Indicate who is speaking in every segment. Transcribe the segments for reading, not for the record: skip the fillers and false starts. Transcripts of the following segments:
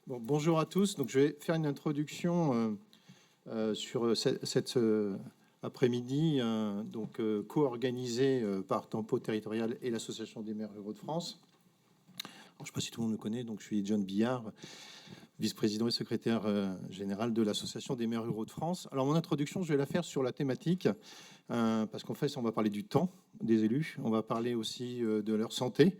Speaker 1: Bon, bonjour à tous. Donc, je vais faire une introduction sur cette après-midi, co-organisée par Tempo Territorial et l'Association des maires ruraux de France. Alors, je ne sais pas si tout le monde me connaît, donc je suis John Billard, vice-président et secrétaire général de l'Association des maires ruraux de France. Alors, mon introduction, je vais la faire sur la thématique, parce qu'en fait, on va parler du temps des élus, on va parler aussi de leur santé.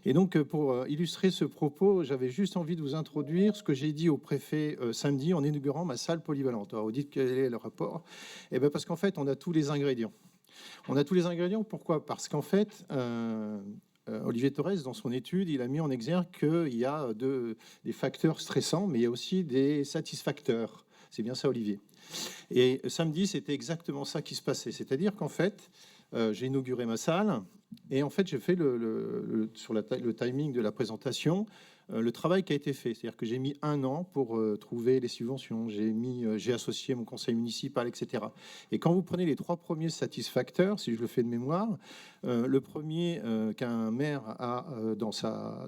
Speaker 1: Et donc, pour illustrer ce propos, j'avais juste envie de vous introduire ce que j'ai dit au préfet samedi en inaugurant ma salle polyvalente. Alors, vous dites quel est le rapport? Eh bien, parce qu'en fait, on a tous les ingrédients. On a tous les ingrédients, pourquoi? Parce qu'en fait, Olivier Torres, dans son étude, il a mis en exergue qu'il y a des facteurs stressants, mais il y a aussi des satisfacteurs. C'est bien ça, Olivier. Et samedi, c'était exactement ça qui se passait. C'est-à-dire qu'en fait, j'ai inauguré ma salle et en fait, j'ai fait sur le timing de la présentation, le travail qui a été fait. C'est-à-dire que j'ai mis 1 an pour trouver les subventions. J'ai associé mon conseil municipal, etc. Et quand vous prenez les 3 premiers satisfacteurs, si je le fais de mémoire, le premier qu'un maire a dans sa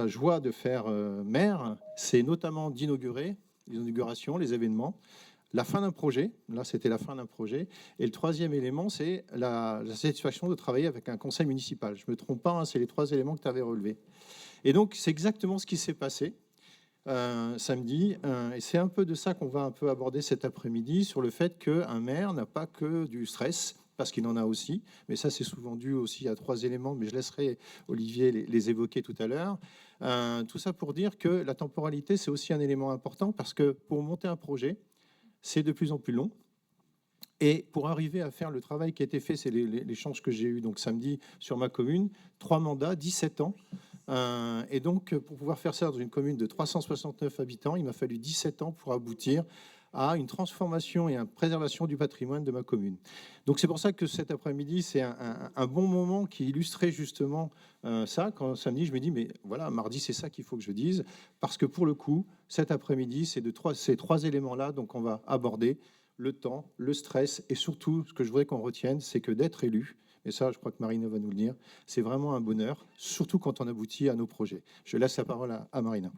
Speaker 1: joie de faire maire, c'est notamment d'inaugurer les inaugurations, les événements, la fin d'un projet. Là, c'était la fin d'un projet. Et le troisième élément, c'est la satisfaction de travailler avec un conseil municipal. Je ne me trompe pas, hein, c'est les 3 éléments que tu avais relevés. Et donc, c'est exactement ce qui s'est passé samedi. Et c'est un peu de ça qu'on va un peu aborder cet après-midi, sur le fait qu'un maire n'a pas que du stress, parce qu'il en a aussi. Mais ça, c'est souvent dû aussi à 3 éléments, mais je laisserai Olivier les évoquer tout à l'heure. Tout ça pour dire que la temporalité, c'est aussi un élément important, parce que pour monter un projet, c'est de plus en plus long. Et pour arriver à faire le travail qui a été fait, c'est l'échange que j'ai eu donc samedi sur ma commune, 3 mandats, 17 ans. Et donc, pour pouvoir faire ça dans une commune de 369 habitants, il m'a fallu 17 ans pour aboutir à une transformation et une préservation du patrimoine de ma commune. Donc c'est pour ça que cet après-midi, c'est un bon moment qui illustrait justement ça. Quand samedi, je me dis, mais voilà, mardi, c'est ça qu'il faut que je dise, parce que pour le coup, cet après-midi, c'est ces 3 éléments-là, donc on va aborder le temps, le stress, et surtout, ce que je voudrais qu'on retienne, c'est que d'être élu, et ça, je crois que Marina va nous le dire, c'est vraiment un bonheur, surtout quand on aboutit à nos projets. Je laisse la parole à Marina.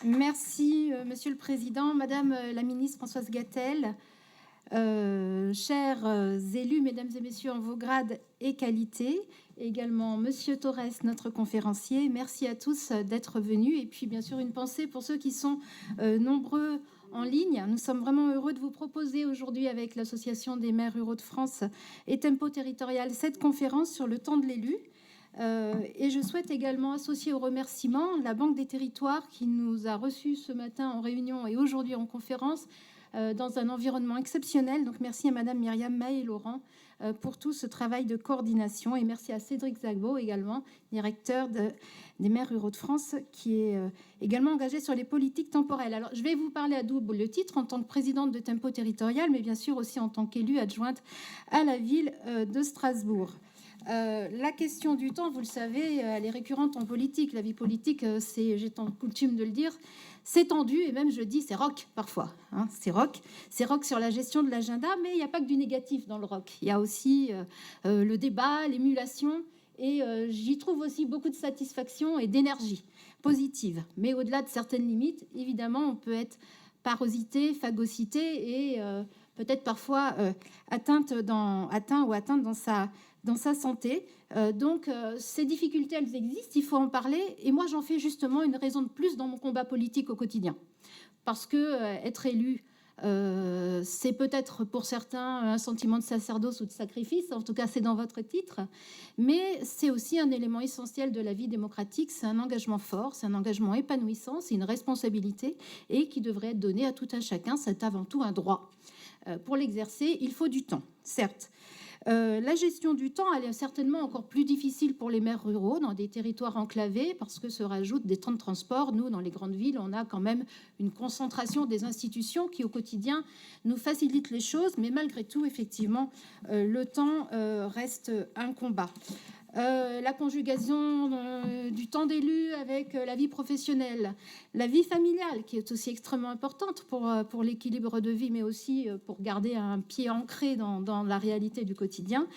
Speaker 2: Merci, Monsieur le Président, Madame la Ministre Françoise Gatel, chers élus, Mesdames et Messieurs en vos grades et qualités, et également Monsieur Torres, notre conférencier. Merci à tous d'être venus. Et puis, bien sûr, une pensée pour ceux qui sont nombreux en ligne. Nous sommes vraiment heureux de vous proposer aujourd'hui, avec l'Association des maires ruraux de France et Tempo Territorial, cette conférence sur le temps de l'élu. Et je souhaite également associer aux remerciements la Banque des Territoires qui nous a reçus ce matin en réunion et aujourd'hui en conférence dans un environnement exceptionnel. Donc merci à Madame Myriam Maé-Laurent pour tout ce travail de coordination, et merci à Cédric Zagbo également, directeur des maires ruraux de France, qui est également engagé sur les politiques temporelles. Alors je vais vous parler à double titre, en tant que présidente de Tempo Territorial, mais bien sûr aussi en tant qu'élue adjointe à la ville de Strasbourg. La question du temps, vous le savez, elle est récurrente en politique. La vie politique, j'ai coutume de le dire, c'est tendu, et même je dis c'est rock parfois. Hein, c'est rock sur la gestion de l'agenda, mais il n'y a pas que du négatif dans le rock. Il y a aussi le débat, l'émulation, et j'y trouve aussi beaucoup de satisfaction et d'énergie positive. Mais au-delà de certaines limites, évidemment, on peut être parosité, phagocyté et peut-être parfois atteint dans sa santé. Donc, ces difficultés, elles existent, il faut en parler. Et moi, j'en fais justement une raison de plus dans mon combat politique au quotidien. Parce que être élu, c'est peut-être pour certains un sentiment de sacerdoce ou de sacrifice, en tout cas c'est dans votre titre, mais c'est aussi un élément essentiel de la vie démocratique, c'est un engagement fort, c'est un engagement épanouissant, c'est une responsabilité et qui devrait être donné à tout un chacun, c'est avant tout un droit. Pour l'exercer, il faut du temps, certes. La gestion du temps, elle est certainement encore plus difficile pour les maires ruraux dans des territoires enclavés parce que se rajoutent des temps de transport. Nous, dans les grandes villes, on a quand même une concentration des institutions qui, au quotidien, nous facilitent les choses. Mais malgré tout, effectivement, le temps reste un combat. La conjugaison du temps d'élu avec la vie professionnelle, la vie familiale qui est aussi extrêmement importante pour l'équilibre de vie, mais aussi pour garder un pied ancré dans la réalité du quotidien.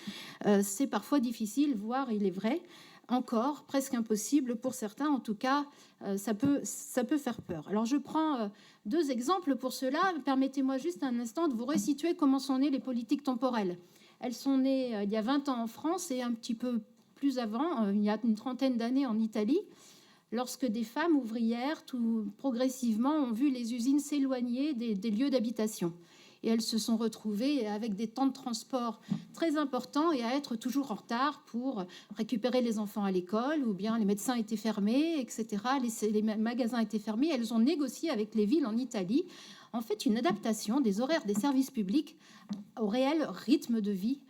Speaker 2: C'est parfois difficile, voire il est vrai, encore presque impossible pour certains. En tout cas, ça peut faire peur. Alors, je prends 2 exemples pour cela. Permettez-moi juste un instant de vous resituer comment sont nées les politiques temporelles. Elles sont nées il y a 20 ans en France et un petit peu plus avant, il y a une trentaine d'années en Italie, lorsque des femmes ouvrières, tout progressivement, ont vu les usines s'éloigner des lieux d'habitation. Et elles se sont retrouvées avec des temps de transport très importants et à être toujours en retard pour récupérer les enfants à l'école, ou bien les médecins étaient fermés, etc. Les magasins étaient fermés. Elles ont négocié avec les villes en Italie, en fait, une adaptation des horaires des services publics au réel rythme de vie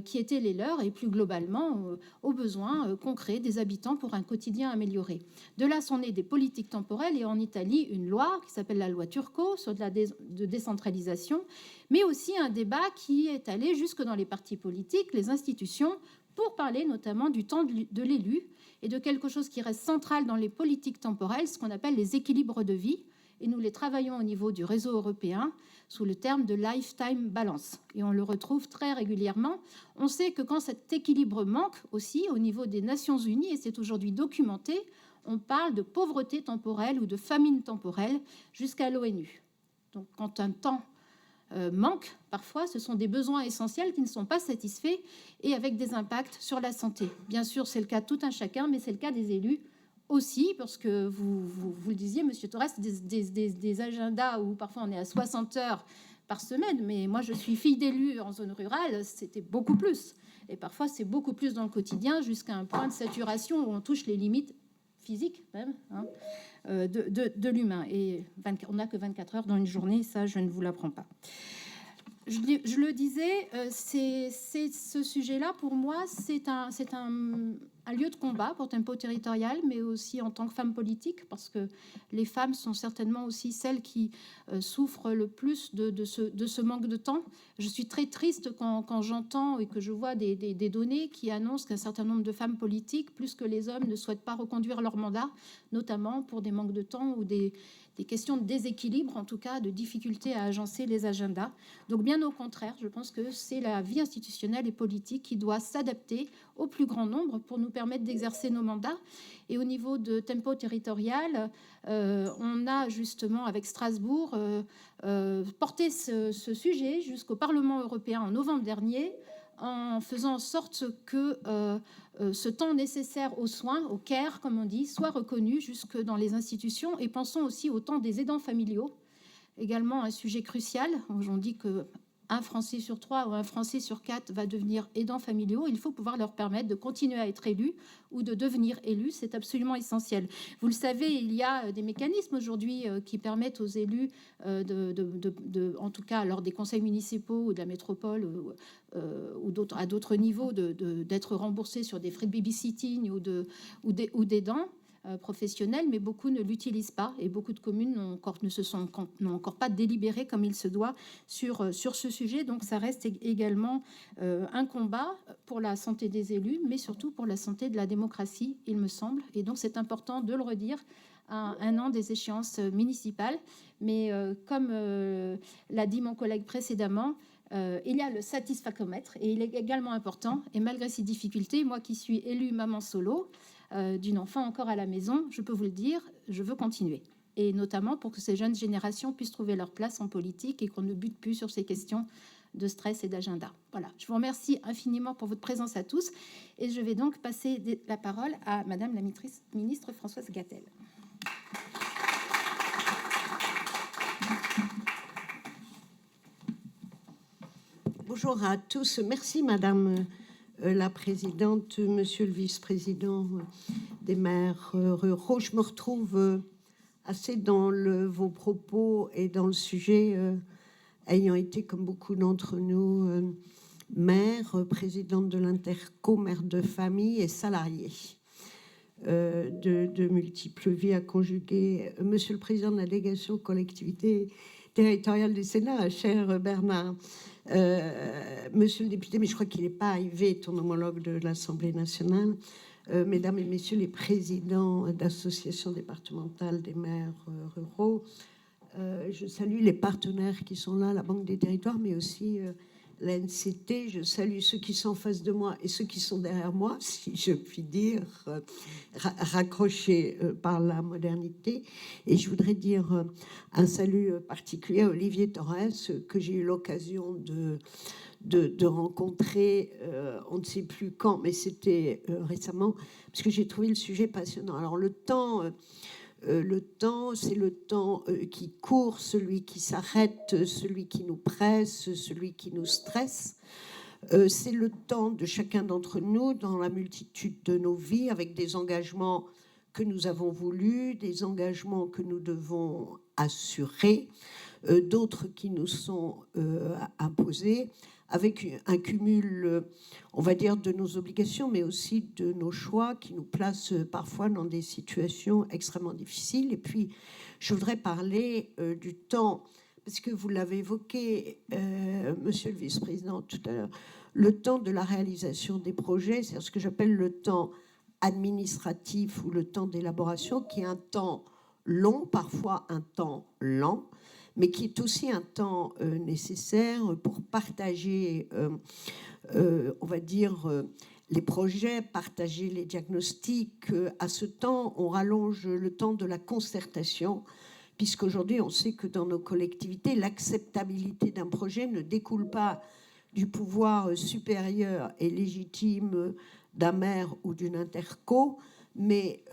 Speaker 2: qui étaient les leurs et plus globalement aux besoins concrets des habitants pour un quotidien amélioré. De là sont nées des politiques temporelles et en Italie une loi qui s'appelle la loi Turco sur de décentralisation, mais aussi un débat qui est allé jusque dans les partis politiques, les institutions, pour parler notamment du temps de l'élu et de quelque chose qui reste central dans les politiques temporelles, ce qu'on appelle les équilibres de vie. Et nous les travaillons au niveau du réseau européen sous le terme de lifetime balance. Et on le retrouve très régulièrement. On sait que quand cet équilibre manque aussi au niveau des Nations Unies, et c'est aujourd'hui documenté, on parle de pauvreté temporelle ou de famine temporelle jusqu'à l'ONU. Donc quand un temps manque, parfois, ce sont des besoins essentiels qui ne sont pas satisfaits et avec des impacts sur la santé. Bien sûr, c'est le cas de tout un chacun, mais c'est le cas des élus aussi, parce que vous le disiez, Monsieur Torres, des agendas où parfois on est à 60 heures par semaine, mais moi je suis fille d'élu en zone rurale, c'était beaucoup plus. Et parfois c'est beaucoup plus dans le quotidien, jusqu'à un point de saturation où on touche les limites physiques même de l'humain. Et on n'a que 24 heures dans une journée, ça je ne vous l'apprends pas. Je le disais, c'est ce sujet-là, pour moi, c'est un lieu de combat pour Tempo Territorial, mais aussi en tant que femme politique, parce que les femmes sont certainement aussi celles qui souffrent le plus de ce manque de temps. Je suis très triste quand j'entends et que je vois des données qui annoncent qu'un certain nombre de femmes politiques, plus que les hommes, ne souhaitent pas reconduire leur mandat, notamment pour des manques de temps ou des questions de déséquilibre, en tout cas de difficulté à agencer les agendas. Donc bien au contraire, je pense que c'est la vie institutionnelle et politique qui doit s'adapter au plus grand nombre pour nous permettre d'exercer nos mandats. Et au niveau de Tempo Territorial, on a justement avec Strasbourg porté ce sujet jusqu'au Parlement européen en novembre dernier, en faisant en sorte que ce temps nécessaire aux soins, au care, comme on dit, soit reconnu jusque dans les institutions. Et pensons aussi au temps des aidants familiaux, également un sujet crucial. On dit que un Français sur 3 ou un Français sur 4 va devenir aidants familiaux. Il faut pouvoir leur permettre de continuer à être élus ou de devenir élus. C'est absolument essentiel. Vous le savez, il y a des mécanismes aujourd'hui qui permettent aux élus, en tout cas lors des conseils municipaux ou de la métropole ou à d'autres niveaux, d'être remboursés sur des frais de babysitting ou d'aidants professionnels, mais beaucoup ne l'utilisent pas et beaucoup de communes n'ont encore pas délibéré comme il se doit sur ce sujet. Donc ça reste également un combat pour la santé des élus, mais surtout pour la santé de la démocratie, il me semble. Et donc c'est important de le redire à un an des échéances municipales. Mais comme l'a dit mon collègue précédemment, il y a le satisfacomètre et il est également important. Et malgré ces difficultés, moi qui suis élue maman solo d'une enfant encore à la maison, je peux vous le dire, je veux continuer. Et notamment pour que ces jeunes générations puissent trouver leur place en politique et qu'on ne bute plus sur ces questions de stress et d'agenda. Voilà, je vous remercie infiniment pour votre présence à tous. Et je vais donc passer la parole à Madame la ministre Françoise Gatel.
Speaker 3: Bonjour à tous. Merci Madame la présidente, monsieur le vice-président des maires ruraux. Je me retrouve assez dans vos propos et dans le sujet, ayant été, comme beaucoup d'entre nous, mère, présidente de l'Interco, mère de famille et salariée de multiples vies à conjuguer. Monsieur le président de la délégation aux collectivités territoriales du Sénat, cher Bernard, monsieur le député, mais je crois qu'il n'est pas arrivé, ton homologue de l'Assemblée nationale, mesdames et messieurs les présidents d'associations départementales des maires ruraux, je salue les partenaires qui sont là, la Banque des territoires, mais aussi l'ANCT. Je salue ceux qui sont en face de moi et ceux qui sont derrière moi, si je puis dire, raccrochés par la modernité. Et je voudrais dire un salut particulier à Olivier Torres, que j'ai eu l'occasion de rencontrer, on ne sait plus quand, mais c'était récemment, parce que j'ai trouvé le sujet passionnant. Alors le temps, c'est le temps qui court, celui qui s'arrête, celui qui nous presse, celui qui nous stresse. C'est le temps de chacun d'entre nous dans la multitude de nos vies, avec des engagements que nous avons voulus, des engagements que nous devons assurer, d'autres qui nous sont imposés, avec un cumul, on va dire, de nos obligations, mais aussi de nos choix qui nous placent parfois dans des situations extrêmement difficiles. Et puis, je voudrais parler du temps, parce que vous l'avez évoqué, monsieur le vice-président, tout à l'heure, le temps de la réalisation des projets, c'est ce que j'appelle le temps administratif ou le temps d'élaboration, qui est un temps long, parfois un temps lent, mais qui est aussi un temps nécessaire pour partager, on va dire, les projets, partager les diagnostics. À ce temps, on rallonge le temps de la concertation, puisqu'aujourd'hui, on sait que dans nos collectivités, l'acceptabilité d'un projet ne découle pas du pouvoir supérieur et légitime d'un maire ou d'une interco, mais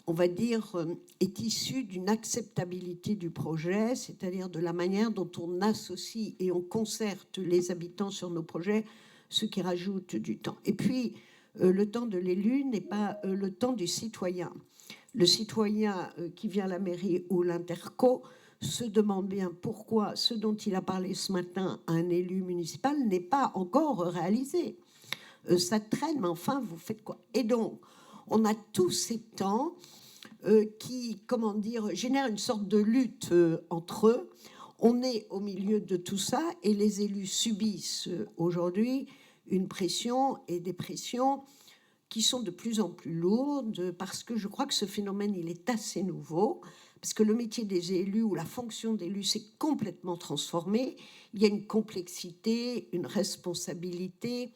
Speaker 3: on va dire, est issu d'une acceptabilité du projet, c'est-à-dire de la manière dont on associe et on concerte les habitants sur nos projets, ce qui rajoute du temps. Et puis, le temps de l'élu n'est pas le temps du citoyen. Le citoyen qui vient à la mairie ou l'interco se demande bien pourquoi ce dont il a parlé ce matin à un élu municipal n'est pas encore réalisé. Ça traîne, mais enfin, vous faites quoi? Et donc, on a tous ces temps qui, comment dire, génèrent une sorte de lutte entre eux. On est au milieu de tout ça et les élus subissent aujourd'hui une pression et des pressions qui sont de plus en plus lourdes, parce que je crois que ce phénomène, il est assez nouveau, parce que le métier des élus ou la fonction d'élu s'est complètement transformé. Il y a une complexité, une responsabilité,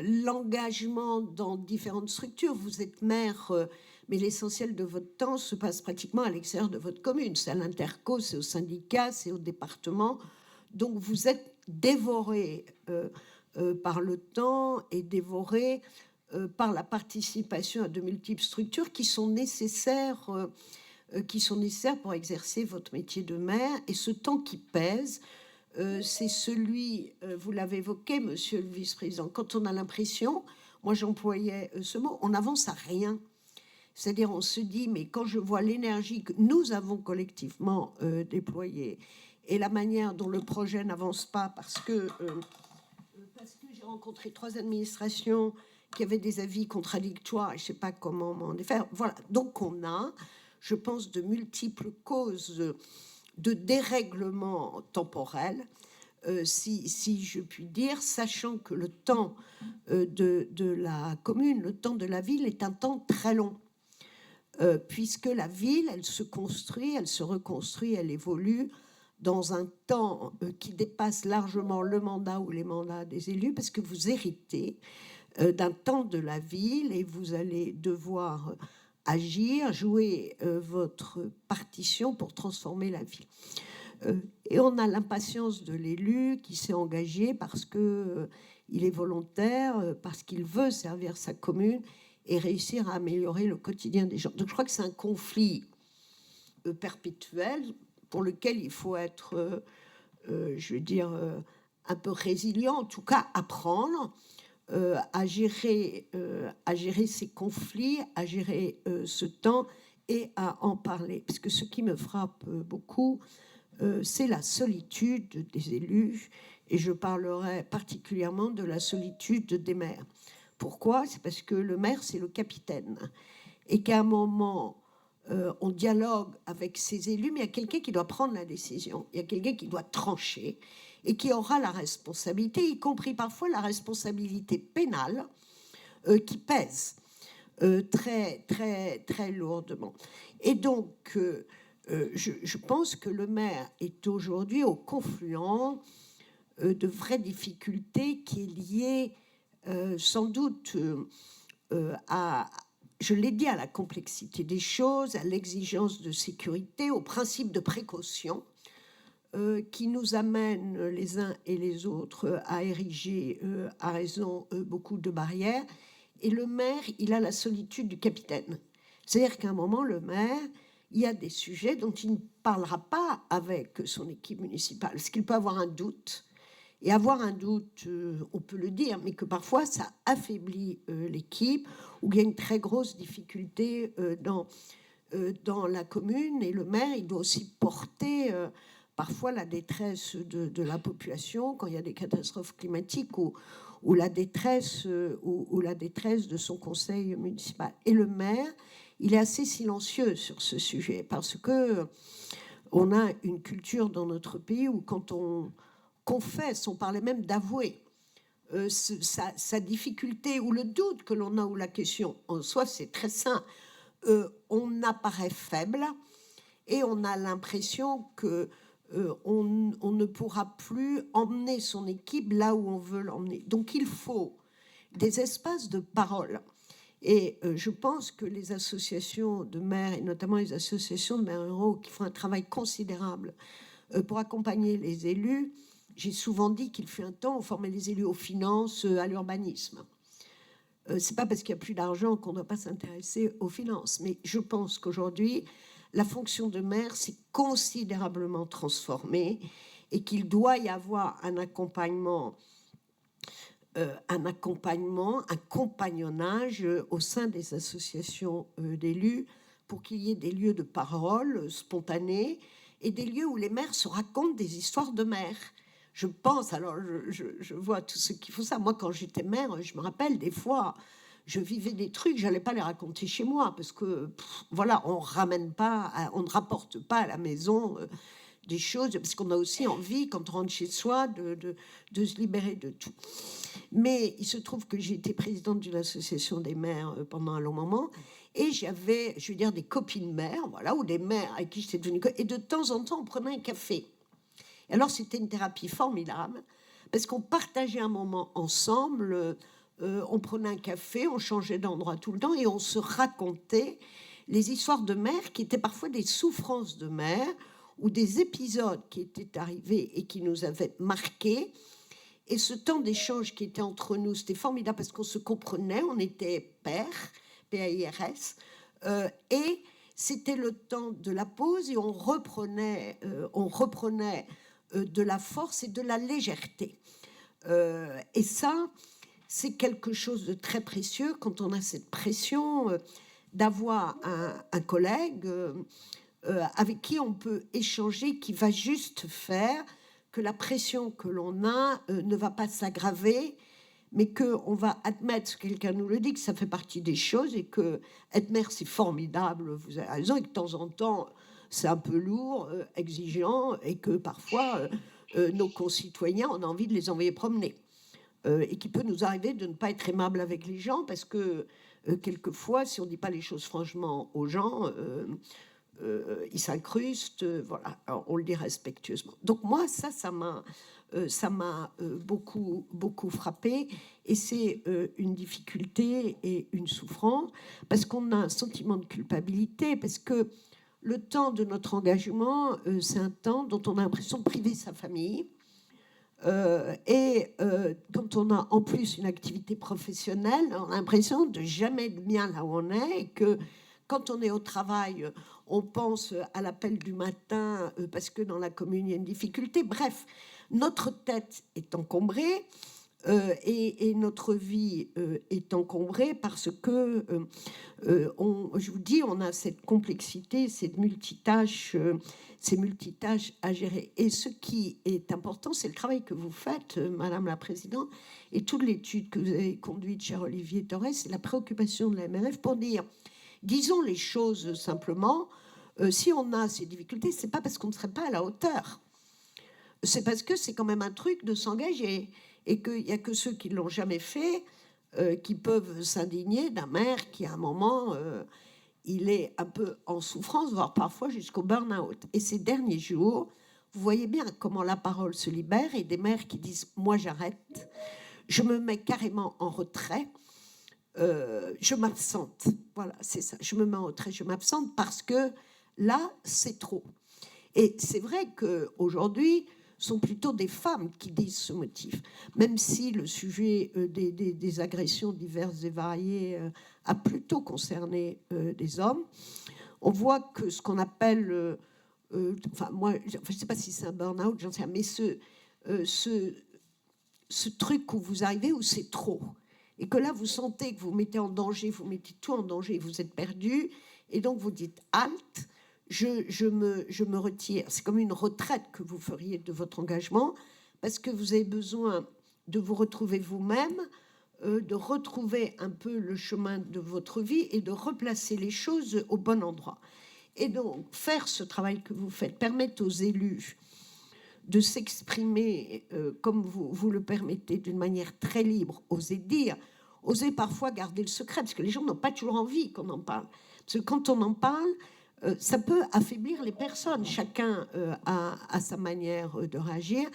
Speaker 3: l'engagement dans différentes structures. Vous êtes maire, mais l'essentiel de votre temps se passe pratiquement à l'extérieur de votre commune. C'est à l'interco, c'est au syndicat, c'est au département. Donc vous êtes dévoré par le temps et dévoré par la participation à de multiples structures qui sont nécessaires pour exercer votre métier de maire. Et ce temps qui pèse, c'est celui, vous l'avez évoqué, monsieur le vice-président, quand on a l'impression, moi j'employais ce mot, on n'avance à rien. C'est-à-dire, on se dit, mais quand je vois l'énergie que nous avons collectivement déployée et la manière dont le projet n'avance pas, parce que j'ai rencontré 3 administrations qui avaient des avis contradictoires et je ne sais pas comment m'en défaire. Voilà, donc on a, je pense, de multiples causes de dérèglement temporel, si je puis dire, sachant que le temps de la commune, le temps de la ville est un temps très long, puisque la ville, elle se construit, elle se reconstruit, elle évolue dans un temps qui dépasse largement le mandat ou les mandats des élus, parce que vous héritez d'un temps de la ville et vous allez devoir agir, jouer votre partition pour transformer la ville. Et on a l'impatience de l'élu qui s'est engagé parce que il est volontaire, parce qu'il veut servir sa commune et réussir à améliorer le quotidien des gens. Donc je crois que c'est un conflit perpétuel pour lequel il faut être, je veux dire, un peu résilient, en tout cas apprendre à gérer ces conflits, à gérer ce temps et à en parler. Parce que ce qui me frappe beaucoup, c'est la solitude des élus, et je parlerai particulièrement de la solitude des maires. Pourquoi? C'est parce que le maire, c'est le capitaine, et qu'à un moment, on dialogue avec ses élus, mais il y a quelqu'un qui doit prendre la décision, il y a quelqu'un qui doit trancher, et qui aura la responsabilité, y compris parfois la responsabilité pénale, qui pèse très, très, très lourdement. Et donc, je pense que le maire est aujourd'hui au confluent de vraies difficultés qui est liée sans doute à, je l'ai dit, à la complexité des choses, à l'exigence de sécurité, au principe de précaution qui nous amène les uns et les autres à ériger à raison beaucoup de barrières. Et le maire, il a la solitude du capitaine. C'est-à-dire qu'à un moment, le maire, il y a des sujets dont il ne parlera pas avec son équipe municipale, parce qu'il peut avoir un doute. Et avoir un doute, on peut le dire, mais que parfois ça affaiblit l'équipe, ou il y a une très grosse difficulté dans la commune. Et le maire, il doit aussi porter parfois la détresse de la population quand il y a des catastrophes climatiques ou la détresse de son conseil municipal. Et le maire, il est assez silencieux sur ce sujet parce que on a une culture dans notre pays où quand on confesse, on parlait même d'avouer sa difficulté ou le doute que l'on a ou la question en soi, c'est très sain. On apparaît faible et on a l'impression que on ne pourra plus emmener son équipe là où on veut l'emmener. Donc il faut des espaces de parole. Et je pense que les associations de maires, et notamment les associations de maires ruraux, qui font un travail considérable pour accompagner les élus, j'ai souvent dit qu'il fut un temps où on formait les élus aux finances, à l'urbanisme. C'est pas parce qu'il n'y a plus d'argent qu'on ne doit pas s'intéresser aux finances, mais je pense qu'aujourd'hui, la fonction de maire s'est considérablement transformée et qu'il doit y avoir un accompagnement, un compagnonnage au sein des associations d'élus pour qu'il y ait des lieux de parole spontanés et des lieux où les maires se racontent des histoires de maires. Je pense, alors je vois tous ceux qui font ça. Moi, quand j'étais maire, je me rappelle des fois, je vivais des trucs, j'allais pas les raconter chez moi parce que voilà, on ne rapporte pas à la maison des choses parce qu'on a aussi envie, quand on rentre chez soi, de se libérer de tout. Mais il se trouve que j'ai été présidente d'une association des maires pendant un long moment et j'avais, je veux dire, des copines mères, voilà, ou des mères avec qui j'étais devenue, et de temps en temps, on prenait un café. Et alors, c'était une thérapie formidable parce qu'on partageait un moment ensemble. On prenait un café, on changeait d'endroit tout le temps et on se racontait les histoires de mères qui étaient parfois des souffrances de mères ou des épisodes qui étaient arrivés et qui nous avaient marqués. Et ce temps d'échange qui était entre nous, c'était formidable parce qu'on se comprenait, on était pairs, P-A-I-R-S, et c'était le temps de la pause et on reprenait de la force et de la légèreté. Et ça, c'est quelque chose de très précieux quand on a cette pression d'avoir un collègue avec qui on peut échanger, qui va juste faire que la pression que l'on a ne va pas s'aggraver, mais qu'on va admettre, quelqu'un nous le dit, que ça fait partie des choses et que être maire, c'est formidable, vous avez raison, et que de temps en temps, c'est un peu lourd, exigeant, et que parfois, nos concitoyens, on a envie de les envoyer promener. Et qu'il peut nous arriver de ne pas être aimable avec les gens parce que quelquefois, si on ne dit pas les choses franchement aux gens, ils s'incrustent. Voilà, alors, on le dit respectueusement. Donc moi, ça m'a beaucoup frappé et c'est une difficulté et une souffrance parce qu'on a un sentiment de culpabilité parce que le temps de notre engagement, c'est un temps dont on a l'impression de priver sa famille. Quand on a en plus une activité professionnelle, on a l'impression de jamais être bien là où on est et que quand on est au travail, on pense à l'appel du matin parce que dans la commune, il y a une difficulté. Bref, notre tête est encombrée et notre vie est encombrée parce que, je vous dis, on a cette complexité, cette multitâche, ces multitâches à gérer. Et ce qui est important, c'est le travail que vous faites, Madame la Présidente, et toute l'étude que vous avez conduite, cher Olivier Torres, c'est la préoccupation de la MRF pour dire, disons les choses simplement, si on a ces difficultés, c'est pas parce qu'on ne serait pas à la hauteur. C'est parce que c'est quand même un truc de s'engager et qu'il n'y a que ceux qui ne l'ont jamais fait qui peuvent s'indigner d'un maire qui, à un moment, il est un peu en souffrance, voire parfois jusqu'au burn-out. Et ces derniers jours, vous voyez bien comment la parole se libère et des maires qui disent « moi j'arrête, je me mets carrément en retrait, je m'absente ». Voilà, c'est ça, je me mets en retrait, je m'absente parce que là, c'est trop. Et c'est vrai qu'aujourd'hui, ce sont plutôt des femmes qui disent ce motif, même si le sujet des agressions diverses et variées a plutôt concerné des hommes. On voit que ce qu'on appelle, moi, je ne sais pas si c'est un burn-out, j'en sais rien, mais ce truc où vous arrivez, où c'est trop, et que là, vous sentez que vous mettez en danger, vous mettez tout en danger, vous êtes perdu, et donc vous dites « halte ». Je me retire. C'est comme une retraite que vous feriez de votre engagement parce que vous avez besoin de vous retrouver vous-même, de retrouver un peu le chemin de votre vie et de replacer les choses au bon endroit. Et donc, faire ce travail que vous faites, permettre aux élus de s'exprimer comme vous le permettez, d'une manière très libre, oser dire, oser parfois garder le secret, parce que les gens n'ont pas toujours envie qu'on en parle. Parce que quand on en parle, ça peut affaiblir les personnes. Chacun a sa manière de réagir.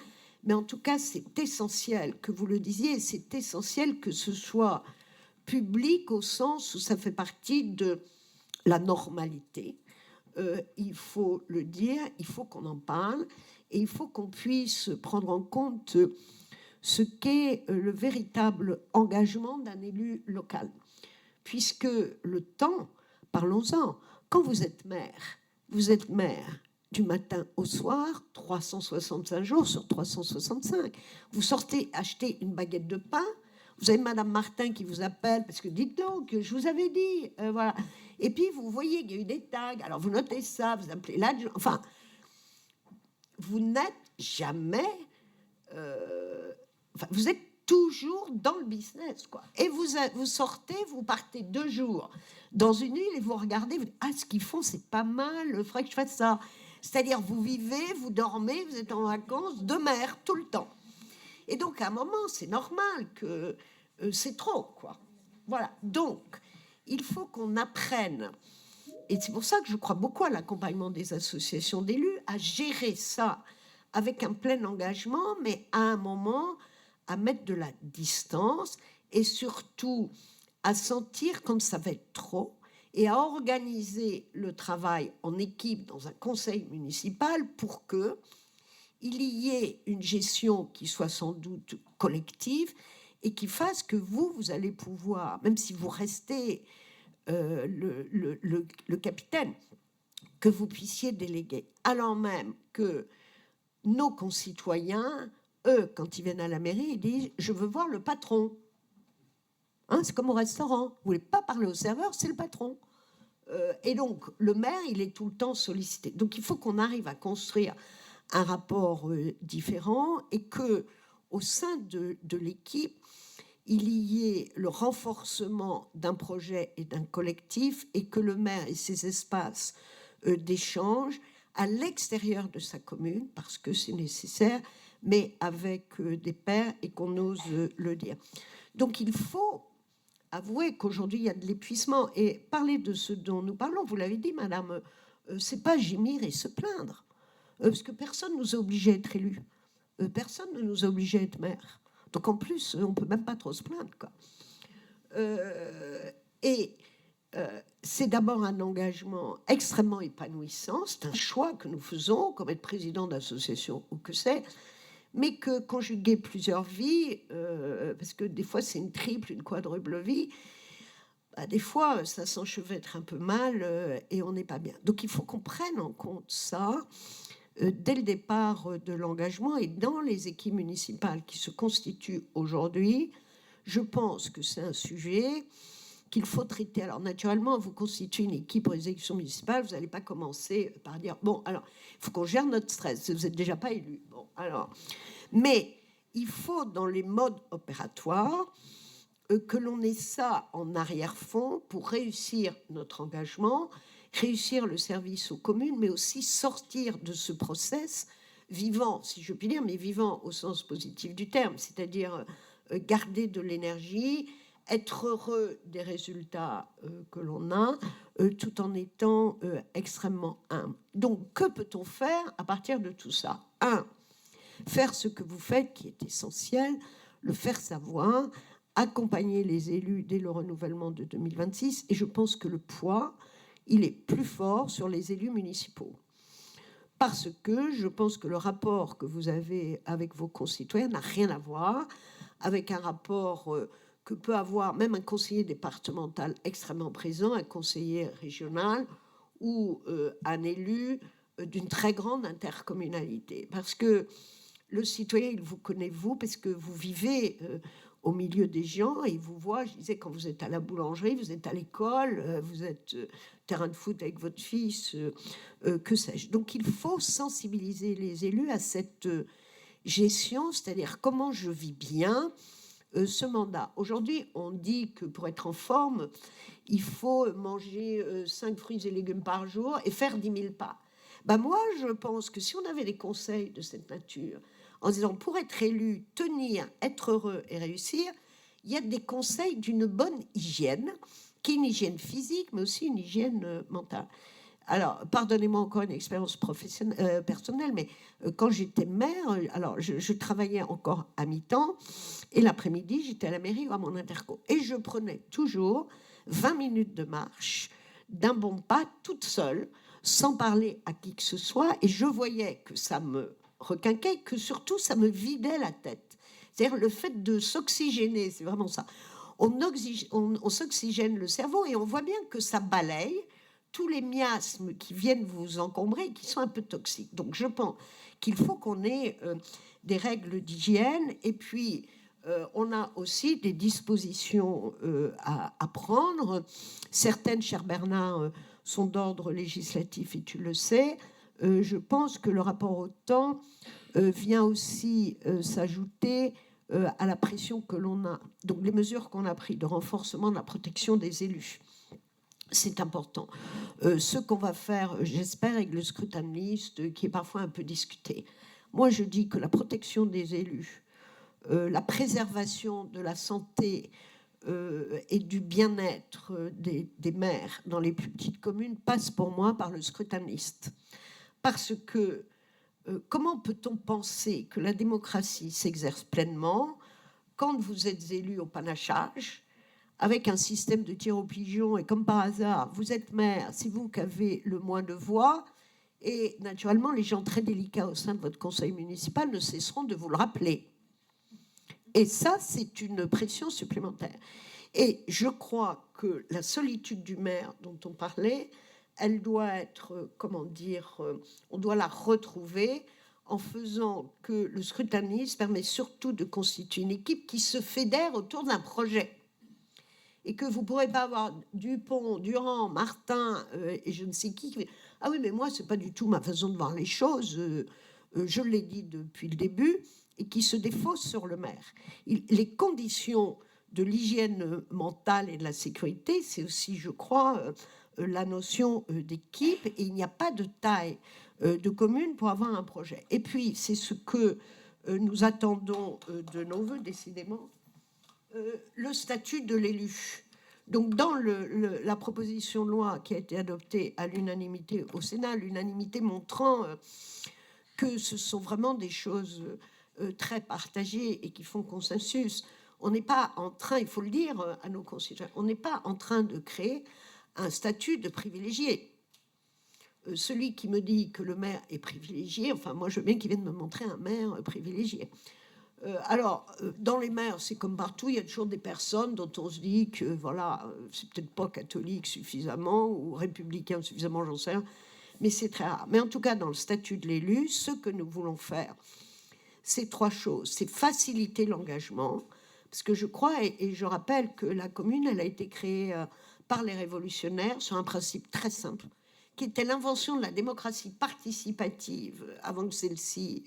Speaker 3: Mais en tout cas, c'est essentiel que vous le disiez. C'est essentiel que ce soit public au sens où ça fait partie de la normalité. Il faut le dire, il faut qu'on en parle et il faut qu'on puisse prendre en compte ce qu'est le véritable engagement d'un élu local. Puisque le temps, parlons-en, quand vous êtes maire du matin au soir, 365 jours sur 365. Vous sortez acheter une baguette de pain, vous avez Madame Martin qui vous appelle, parce que dites donc, je vous avais dit, voilà. Et puis vous voyez qu'il y a eu des tags, alors vous notez ça, vous appelez l'adjoint, enfin, vous n'êtes jamais... vous êtes toujours dans le business, quoi. Et vous sortez, vous partez 2 jours dans une île et vous regardez, vous dites, ah, ce qu'ils font, c'est pas mal, il faudrait que je fasse ça. C'est-à-dire, vous vivez, vous dormez, vous êtes en vacances de mer tout le temps. Et donc, à un moment, c'est normal que c'est trop, quoi. Voilà. Donc, il faut qu'on apprenne, et c'est pour ça que je crois beaucoup à l'accompagnement des associations d'élus, à gérer ça avec un plein engagement, mais à un moment, à mettre de la distance et surtout à sentir quand ça va être trop et à organiser le travail en équipe dans un conseil municipal pour que il y ait une gestion qui soit sans doute collective et qui fasse que vous allez pouvoir, même si vous restez le capitaine, que vous puissiez déléguer, alors même que nos concitoyens, eux, quand ils viennent à la mairie, ils disent « je veux voir le patron ». Hein, c'est comme au restaurant. Vous ne voulez pas parler au serveur, c'est le patron. Et donc, le maire, il est tout le temps sollicité. Donc, il faut qu'on arrive à construire un rapport différent et que, au sein de l'équipe, il y ait le renforcement d'un projet et d'un collectif et que le maire ait ses espaces d'échange à l'extérieur de sa commune, parce que c'est nécessaire, mais avec des pairs et qu'on ose le dire. Donc, il faut avouer qu'aujourd'hui, il y a de l'épuisement. Et parler de ce dont nous parlons, vous l'avez dit, madame, c'est pas gémir et se plaindre. Parce que personne ne nous a obligés à être élus. Personne ne nous a obligés à être maire. Donc, en plus, on peut même pas trop se plaindre, quoi. C'est d'abord un engagement extrêmement épanouissant. C'est un choix que nous faisons, comme être président d'association ou que c'est, mais que conjuguer plusieurs vies, parce que des fois c'est une triple, une quadruple vie, bah, des fois ça s'enchevêtre un peu mal et on n'est pas bien. Donc il faut qu'on prenne en compte ça dès le départ de l'engagement et dans les équipes municipales qui se constituent aujourd'hui. Je pense que c'est un sujet qu'il faut traiter. Alors, naturellement, vous constituez une équipe pour les élections municipales, vous n'allez pas commencer par dire, bon, alors, il faut qu'on gère notre stress, vous n'êtes déjà pas élu. Bon, alors, mais il faut, dans les modes opératoires, que l'on ait ça en arrière-fond pour réussir notre engagement, réussir le service aux communes, mais aussi sortir de ce process vivant, si je puis dire, mais vivant au sens positif du terme, c'est-à-dire garder de l'énergie, être heureux des résultats que l'on a, tout en étant extrêmement humble. Donc, que peut-on faire à partir de tout ça? Faire ce que vous faites, qui est essentiel, le faire savoir, accompagner les élus dès le renouvellement de 2026, et je pense que le poids, il est plus fort sur les élus municipaux. Parce que je pense que le rapport que vous avez avec vos concitoyens n'a rien à voir avec un rapport que peut avoir même un conseiller départemental extrêmement présent, un conseiller régional ou un élu d'une très grande intercommunalité. Parce que le citoyen, il vous connaît, vous, parce que vous vivez au milieu des gens, et il vous voit. Je disais, quand vous êtes à la boulangerie, vous êtes à l'école, vous êtes terrain de foot avec votre fils, que sais-je. Donc, il faut sensibiliser les élus à cette gestion, c'est-à-dire comment je vis bien ce mandat. Aujourd'hui, on dit que pour être en forme, il faut manger 5 fruits et légumes par jour et faire 10 000 pas. Ben moi, je pense que si on avait des conseils de cette nature, en disant pour être élu, tenir, être heureux et réussir, il y a des conseils d'une bonne hygiène, qui est une hygiène physique, mais aussi une hygiène mentale. Alors, pardonnez-moi encore une expérience professionnelle, personnelle, mais quand j'étais maire, alors je travaillais encore à mi-temps, et l'après-midi, j'étais à la mairie ou à mon interco. Et je prenais toujours 20 minutes de marche d'un bon pas, toute seule, sans parler à qui que ce soit, et je voyais que ça me requinquait, que surtout ça me vidait la tête. C'est-à-dire le fait de s'oxygéner, c'est vraiment ça. On s'oxygène le cerveau et on voit bien que ça balaye tous les miasmes qui viennent vous encombrer, qui sont un peu toxiques. Donc je pense qu'il faut qu'on ait des règles d'hygiène, et puis on a aussi des dispositions à prendre. Certaines, cher Bernard, sont d'ordre législatif, et tu le sais. Je pense que le rapport au temps vient aussi s'ajouter à la pression que l'on a. Donc les mesures qu'on a prises de renforcement de la protection des élus, c'est important. Ce qu'on va faire, j'espère, avec le scrutin de liste, qui est parfois un peu discuté. Moi, je dis que la protection des élus, la préservation de la santé et du bien-être des maires dans les plus petites communes passe pour moi par le scrutin de liste. Parce que comment peut-on penser que la démocratie s'exerce pleinement quand vous êtes élu au panachage, avec un système de tir aux pigeons, et comme par hasard, vous êtes maire, c'est vous qui avez le moins de voix, et naturellement, les gens très délicats au sein de votre conseil municipal ne cesseront de vous le rappeler. Et ça, c'est une pression supplémentaire. Et je crois que la solitude du maire dont on parlait, elle doit être, comment dire, on doit la retrouver en faisant que le scrutin de liste permet surtout de constituer une équipe qui se fédère autour d'un projet. Et que vous ne pourrez pas avoir Dupont, Durand, Martin et je ne sais qui. Ah oui, mais moi, ce n'est pas du tout ma façon de voir les choses. Je l'ai dit depuis le début, et qui se défausse sur le maire. Les conditions de l'hygiène mentale et de la sécurité, c'est aussi, je crois, la notion d'équipe, et il n'y a pas de taille de commune pour avoir un projet. Et puis, c'est ce que nous attendons de nos voeux, décidément, le statut de l'élu. Donc, dans la proposition de loi qui a été adoptée à l'unanimité au Sénat, l'unanimité montrant que ce sont vraiment des choses très partagées et qui font consensus. On n'est pas en train, il faut le dire à nos concitoyens, on n'est pas en train de créer un statut de privilégié. Celui qui me dit que le maire est privilégié, enfin, moi, je veux bien qu'il vienne me montrer un maire privilégié. Alors, dans les maires, c'est comme partout, il y a toujours des personnes dont on se dit que, voilà, c'est peut-être pas catholique suffisamment ou républicain suffisamment, j'en sais rien, mais c'est très rare. Mais en tout cas, dans le statut de l'élu, ce que nous voulons faire, c'est 3 choses. C'est faciliter l'engagement, parce que je crois, et je rappelle que la commune, elle a été créée par les révolutionnaires sur un principe très simple, qui était l'invention de la démocratie participative avant que celle-ci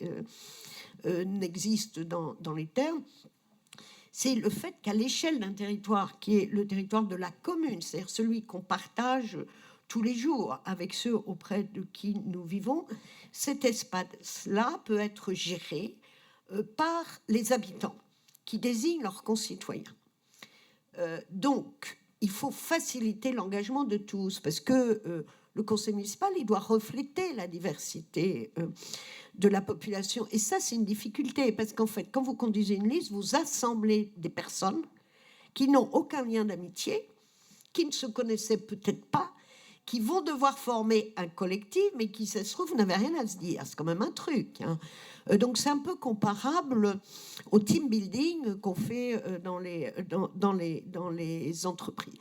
Speaker 3: n'existe dans les termes. C'est le fait qu'à l'échelle d'un territoire qui est le territoire de la commune, c'est-à-dire celui qu'on partage tous les jours avec ceux auprès de qui nous vivons, cet espace-là peut être géré par les habitants qui désignent leurs concitoyens. Donc, il faut faciliter l'engagement de tous, parce que le conseil municipal, il doit refléter la diversité de la population. Et ça, c'est une difficulté, parce qu'en fait, quand vous conduisez une liste, vous assemblez des personnes qui n'ont aucun lien d'amitié, qui ne se connaissaient peut-être pas, qui vont devoir former un collectif, mais qui, ça se trouve, n'avaient rien à se dire. C'est quand même un truc. Hein. Donc, c'est un peu comparable au team building qu'on fait dans les entreprises.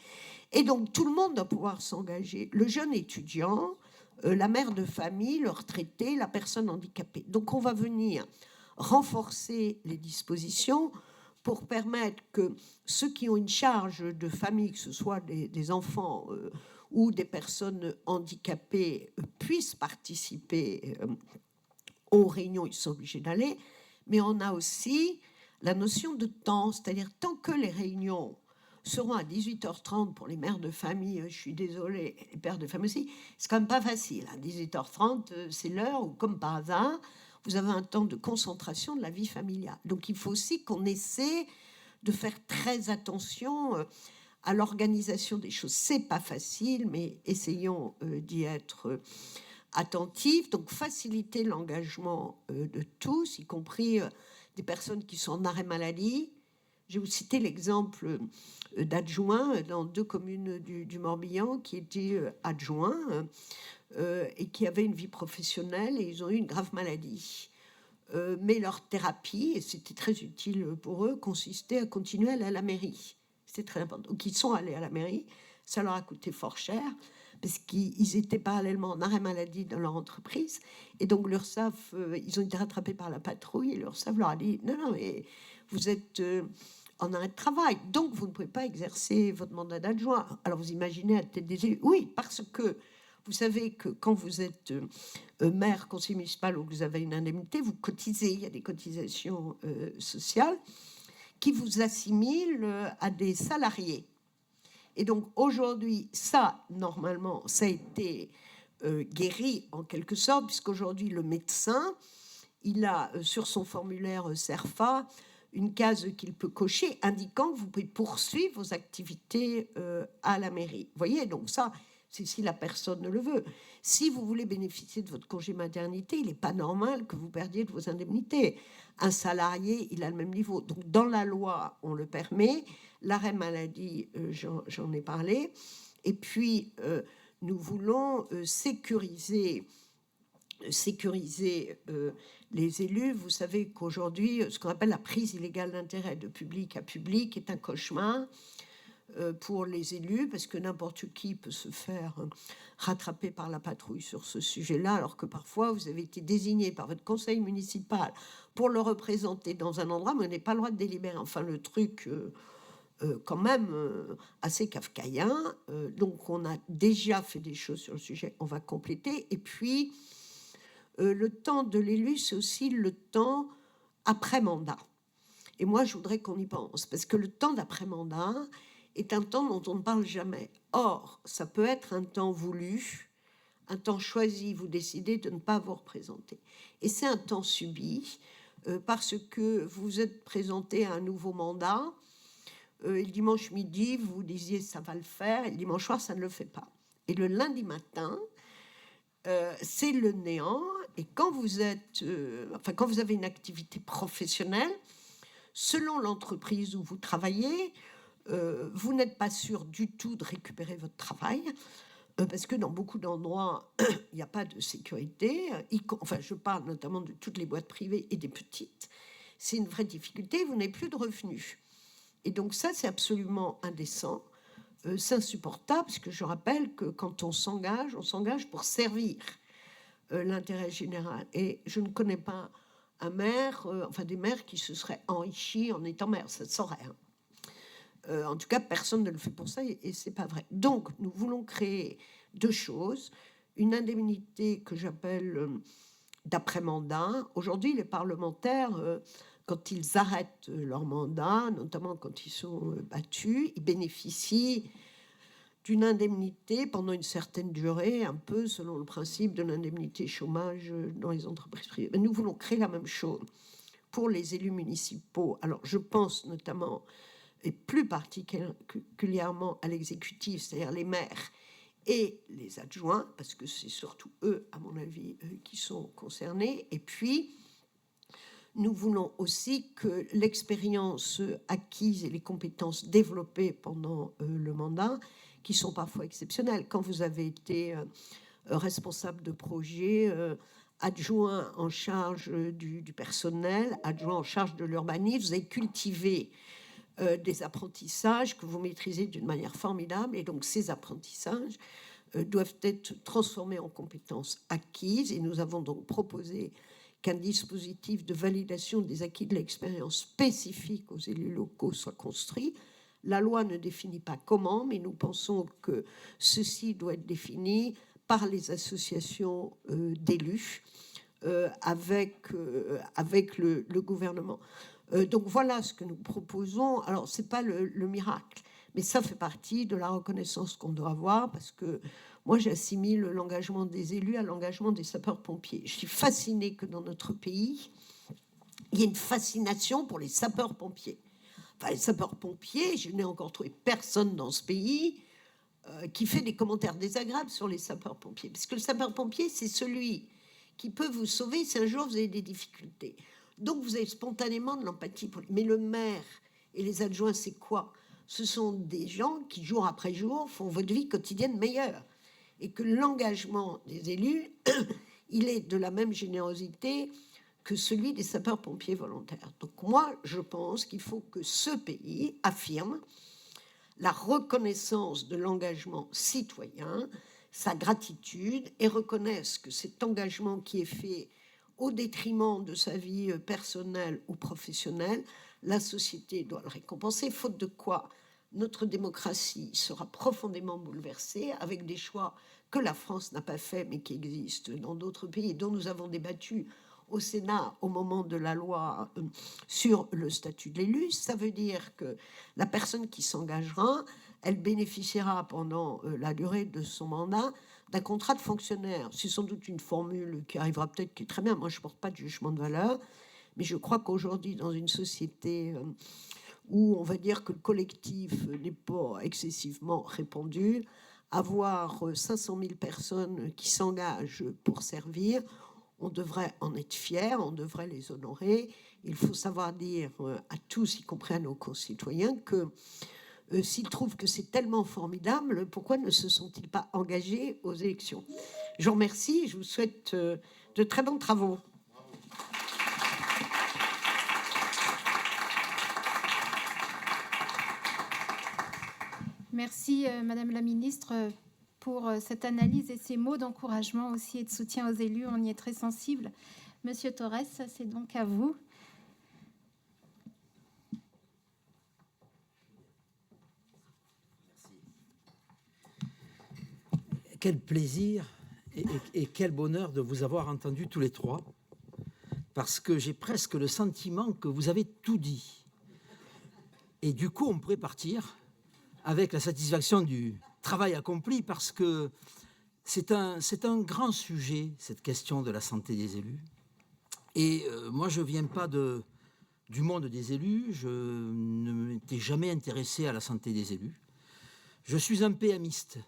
Speaker 3: Et donc, tout le monde doit pouvoir s'engager. Le jeune étudiant, la mère de famille, le retraité, la personne handicapée. Donc, on va venir renforcer les dispositions pour permettre que ceux qui ont une charge de famille, que ce soit des enfants ou des personnes handicapées, puissent participer aux réunions. Ils sont obligés d'aller. Mais on a aussi la notion de temps, c'est-à-dire tant que les réunions seront à 18h30 pour les mères de famille, je suis désolée, les pères de famille aussi, c'est quand même pas facile. À 18h30, c'est l'heure où, comme par hasard, vous avez un temps de concentration de la vie familiale. Donc, il faut aussi qu'on essaie de faire très attention à l'organisation des choses. C'est pas facile, mais essayons d'y être attentifs. Donc, faciliter l'engagement de tous, y compris des personnes qui sont en arrêt maladie. Je vais vous citer l'exemple d'adjoints dans 2 communes du Morbihan qui étaient adjoints et qui avaient une vie professionnelle et ils ont eu une grave maladie. Mais leur thérapie, et c'était très utile pour eux, consistait à continuer à aller à la mairie. C'était très important. Donc, ils sont allés à la mairie. Ça leur a coûté fort cher parce qu'ils étaient parallèlement en arrêt maladie dans leur entreprise. Et donc, l'URSSAF, ils ont été rattrapés par la patrouille et l'URSSAF leur a dit « Non, mais vous êtes en arrêt de travail, donc vous ne pouvez pas exercer votre mandat d'adjoint. » Alors, vous imaginez à la tête des élus. Oui, parce que vous savez que quand vous êtes maire, conseiller municipal ou que vous avez une indemnité, vous cotisez. Il y a des cotisations sociales qui vous assimilent à des salariés. Et donc aujourd'hui, ça, normalement, ça a été guéri en quelque sorte, puisqu'aujourd'hui, le médecin, il a sur son formulaire CERFA une case qu'il peut cocher indiquant que vous pouvez poursuivre vos activités à la mairie. Vous voyez, donc ça, c'est si la personne ne le veut. Si vous voulez bénéficier de votre congé maternité, il n'est pas normal que vous perdiez de vos indemnités. Un salarié, il a le même niveau. Donc, dans la loi, on le permet. L'arrêt maladie, j'en ai parlé. Et puis, nous voulons sécuriser les élus. Vous savez qu'aujourd'hui, ce qu'on appelle la prise illégale d'intérêt de public à public est un cauchemar pour les élus, parce que n'importe qui peut se faire rattraper par la patrouille sur ce sujet-là, alors que parfois vous avez été désigné par votre conseil municipal pour le représenter dans un endroit, mais vous n'avez pas le droit de délibérer. Enfin, le truc quand même assez kafkaïen. Donc, on a déjà fait des choses sur le sujet, on va compléter. Et puis, le temps de l'élu, c'est aussi le temps après mandat. Et moi, je voudrais qu'on y pense, parce que le temps d'après-mandat est un temps dont on ne parle jamais. Or, ça peut être un temps voulu, un temps choisi, vous décidez de ne pas vous représenter. Et c'est un temps subi, parce que vous êtes présenté à un nouveau mandat, le dimanche midi, vous disiez ça va le faire, et le dimanche soir, ça ne le fait pas. Et le lundi matin, c'est le néant, et quand vous êtes, quand vous avez une activité professionnelle, selon l'entreprise où vous travaillez, vous n'êtes pas sûr du tout de récupérer votre travail, parce que dans beaucoup d'endroits, il n'y a pas de sécurité. Enfin, je parle notamment de toutes les boîtes privées et des petites. C'est une vraie difficulté, vous n'avez plus de revenus. Et donc ça, c'est absolument indécent. C'est insupportable, parce que je rappelle que quand on s'engage pour servir l'intérêt général. Et je ne connais pas un maire, des maires qui se seraient enrichis en étant maire, ça se saurait. Hein. En tout cas, personne ne le fait pour ça, et c'est pas vrai. Donc, nous voulons créer 2 choses. Une indemnité que j'appelle d'après-mandat. Aujourd'hui, les parlementaires, quand ils arrêtent leur mandat, notamment quand ils sont battus, ils bénéficient d'une indemnité pendant une certaine durée, un peu selon le principe de l'indemnité chômage dans les entreprises privées. Mais nous voulons créer la même chose pour les élus municipaux. Alors, je pense notamment et plus particulièrement à l'exécutif, c'est-à-dire les maires et les adjoints, parce que c'est surtout eux, à mon avis, qui sont concernés. Et puis, nous voulons aussi que l'expérience acquise et les compétences développées pendant le mandat, qui sont parfois exceptionnelles. Quand vous avez été responsable de projet, adjoint en charge du personnel, adjoint en charge de l'urbanisme, vous avez cultivé des apprentissages que vous maîtrisez d'une manière formidable, et donc ces apprentissages doivent être transformés en compétences acquises, et nous avons donc proposé qu'un dispositif de validation des acquis de l'expérience spécifique aux élus locaux soit construit. La loi ne définit pas comment, mais nous pensons que ceci doit être défini par les associations d'élus avec le gouvernement. Donc voilà ce que nous proposons. Alors c'est pas le miracle, mais ça fait partie de la reconnaissance qu'on doit avoir, parce que moi j'assimile l'engagement des élus à l'engagement des sapeurs-pompiers. Je suis fascinée que dans notre pays il y ait une fascination pour les sapeurs-pompiers. Enfin, les sapeurs-pompiers, je n'ai encore trouvé personne dans ce pays qui fait des commentaires désagréables sur les sapeurs-pompiers, parce que le sapeur-pompier, c'est celui qui peut vous sauver si un jour vous avez des difficultés. Donc vous avez spontanément de l'empathie pour lui. Mais le maire et les adjoints, c'est quoi? Ce sont des gens qui, jour après jour, font votre vie quotidienne meilleure. Et que l'engagement des élus, il est de la même générosité que celui des sapeurs-pompiers volontaires. Donc moi, je pense qu'il faut que ce pays affirme la reconnaissance de l'engagement citoyen, sa gratitude, et reconnaisse que cet engagement qui est fait au détriment de sa vie personnelle ou professionnelle, la société doit le récompenser, faute de quoi notre démocratie sera profondément bouleversée, avec des choix que la France n'a pas fait, mais qui existent dans d'autres pays, dont nous avons débattu au Sénat au moment de la loi sur le statut de l'élu. Ça veut dire que la personne qui s'engagera, elle bénéficiera pendant la durée de son mandat d'un contrat de fonctionnaire. C'est sans doute une formule qui arrivera peut-être, qui est très bien. Moi, je ne porte pas de jugement de valeur, mais je crois qu'aujourd'hui, dans une société où on va dire que le collectif n'est pas excessivement répandu, avoir 500 000 personnes qui s'engagent pour servir, on devrait en être fiers, on devrait les honorer. Il faut savoir dire à tous, y compris à nos concitoyens, que s'ils trouvent que c'est tellement formidable, pourquoi ne se sont-ils pas engagés aux élections? Je vous remercie, je vous souhaite de très bons travaux.
Speaker 2: Merci, Madame la Ministre, pour cette analyse et ces mots d'encouragement aussi et de soutien aux élus. On y est très sensible. Monsieur Torres, c'est donc à vous.
Speaker 4: Quel plaisir et quel bonheur de vous avoir entendus tous les trois, parce que j'ai presque le sentiment que vous avez tout dit. Et du coup, on pourrait partir avec la satisfaction du travail accompli, parce que c'est un grand sujet, cette question de la santé des élus. Et moi, je ne viens pas du monde des élus, je ne m'étais jamais intéressé à la santé des élus. Je suis un PMiste.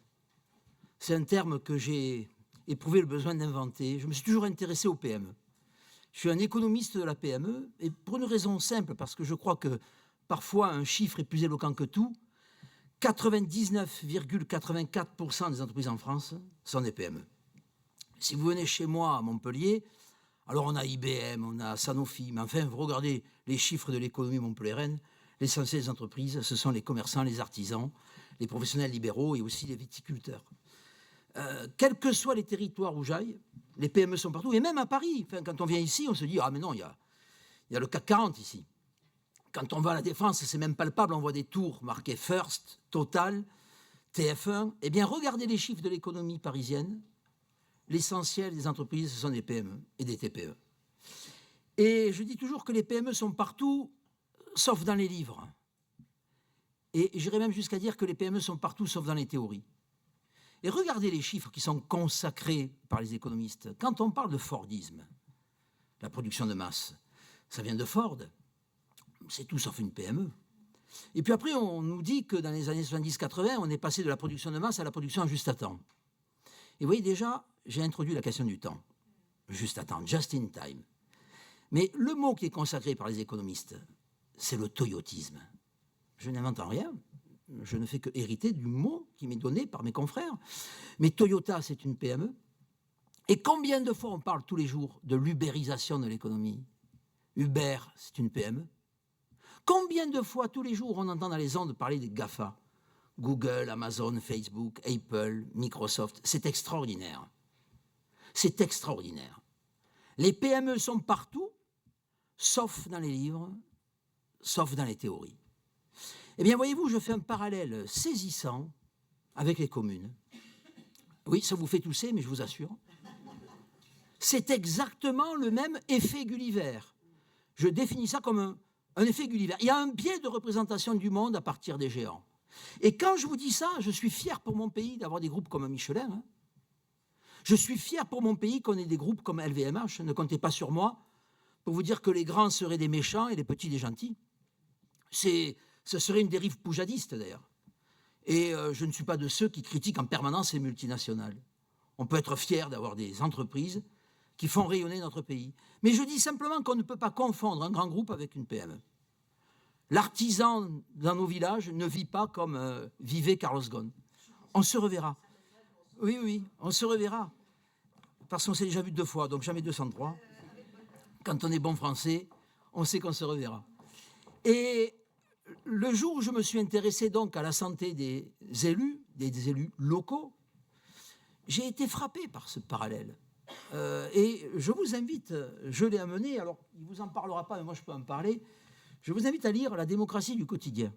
Speaker 4: C'est un terme que j'ai éprouvé le besoin d'inventer. Je me suis toujours intéressé aux PME. Je suis un économiste de la PME, et pour une raison simple, parce que je crois que parfois un chiffre est plus éloquent que tout. 99,84% des entreprises en France sont des PME. Si vous venez chez moi à Montpellier, alors on a IBM, on a Sanofi, mais enfin, vous regardez les chiffres de l'économie montpelliéraine, l'essentiel des entreprises, ce sont les commerçants, les artisans, les professionnels libéraux et aussi les viticulteurs. Quels que soient les territoires où j'aille, les PME sont partout, et même à Paris. Enfin, quand on vient ici, on se dit « Ah, mais non, il y a le CAC 40 ici ». Quand on va à la Défense, c'est même palpable, on voit des tours marquées First, Total, TF1. Eh bien, regardez les chiffres de l'économie parisienne. L'essentiel des entreprises, ce sont des PME et des TPE. Et je dis toujours que les PME sont partout, sauf dans les livres. Et j'irais même jusqu'à dire que les PME sont partout, sauf dans les théories. Et regardez les chiffres qui sont consacrés par les économistes. Quand on parle de Fordisme, la production de masse, ça vient de Ford. C'est tout sauf une PME. Et puis après, on nous dit que dans les années 70-80, on est passé de la production de masse à la production en juste à temps. Et vous voyez, déjà, j'ai introduit la question du temps. Juste à temps, just in time. Mais le mot qui est consacré par les économistes, c'est le toyotisme. Je n'invente rien. Je ne fais que hériter du mot qui m'est donné par mes confrères. Mais Toyota, c'est une PME. Et combien de fois on parle tous les jours de l'ubérisation de l'économie? Uber, c'est une PME. Combien de fois tous les jours on entend dans les ondes parler des GAFA? Google, Amazon, Facebook, Apple, Microsoft. C'est extraordinaire. C'est extraordinaire. Les PME sont partout, sauf dans les livres, sauf dans les théories. Eh bien, voyez-vous, je fais un parallèle saisissant avec les communes. Oui, ça vous fait tousser, mais je vous assure. C'est exactement le même effet Gulliver. Je définis ça comme un effet Gulliver. Il y a un biais de représentation du monde à partir des géants. Et quand je vous dis ça, je suis fier pour mon pays d'avoir des groupes comme Michelin. Hein. Je suis fier pour mon pays qu'on ait des groupes comme LVMH. Ne comptez pas sur moi pour vous dire que les grands seraient des méchants et les petits des gentils. Ce serait une dérive poujadiste, d'ailleurs. Et je ne suis pas de ceux qui critiquent en permanence les multinationales. On peut être fier d'avoir des entreprises qui font rayonner notre pays. Mais je dis simplement qu'on ne peut pas confondre un grand groupe avec une PME. L'artisan dans nos villages ne vit pas comme vivait Carlos Ghosn. On se reverra. Oui, oui, on se reverra. Parce qu'on s'est déjà vu 2 fois, donc jamais 203. Quand on est bon français, on sait qu'on se reverra. Et le jour où je me suis intéressé donc à la santé des élus locaux, j'ai été frappé par ce parallèle. Et je vous invite, je l'ai amené, alors il ne vous en parlera pas, mais moi je peux en parler, je vous invite à lire La démocratie du quotidien.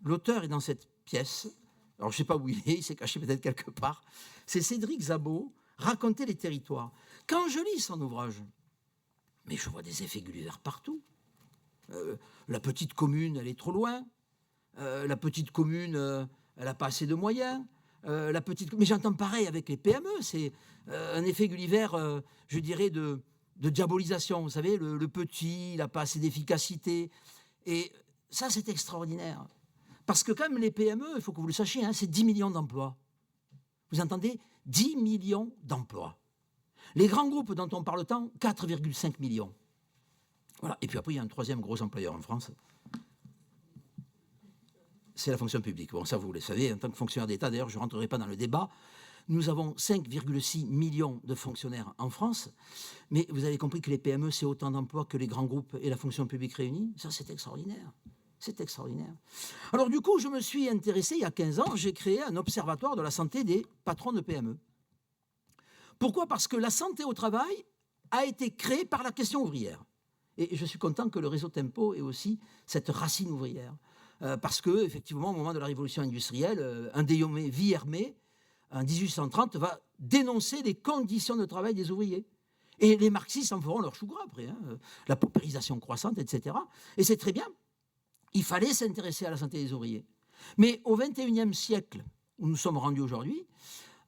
Speaker 4: L'auteur est dans cette pièce, alors je ne sais pas où il s'est caché peut-être quelque part, c'est Cédric Szabot, Raconter les territoires. Quand je lis son ouvrage, mais je vois des effets Gulliver partout. La petite commune, elle est trop loin. La petite commune, elle n'a pas assez de moyens. Mais j'entends pareil avec les PME. C'est un effet Gulliver, je dirais, de diabolisation. Vous savez, le petit, il n'a pas assez d'efficacité. Et ça, c'est extraordinaire. Parce que quand même, les PME, il faut que vous le sachiez, hein, c'est 10 millions d'emplois. Vous entendez? 10 millions d'emplois. Les grands groupes dont on parle tant, 4,5 millions. Voilà. Et puis après, il y a un troisième gros employeur en France. C'est la fonction publique. Bon, ça, vous le savez, en tant que fonctionnaire d'État, d'ailleurs, je ne rentrerai pas dans le débat. Nous avons 5,6 millions de fonctionnaires en France. Mais vous avez compris que les PME, c'est autant d'emplois que les grands groupes et la fonction publique réunis. Ça, c'est extraordinaire. C'est extraordinaire. Alors, du coup, je me suis intéressé, il y a 15 ans, j'ai créé un observatoire de la santé des patrons de PME. Pourquoi? Parce que la santé au travail a été créée par la question ouvrière. Et je suis content que le réseau Tempo ait aussi cette racine ouvrière. Parce que, effectivement, au moment de la révolution industrielle, un dénommé Vuillermet, en 1830, va dénoncer les conditions de travail des ouvriers. Et les marxistes en feront leur chou gras après, hein, la paupérisation croissante, etc. Et c'est très bien. Il fallait s'intéresser à la santé des ouvriers. Mais au XXIe siècle, où nous sommes rendus aujourd'hui,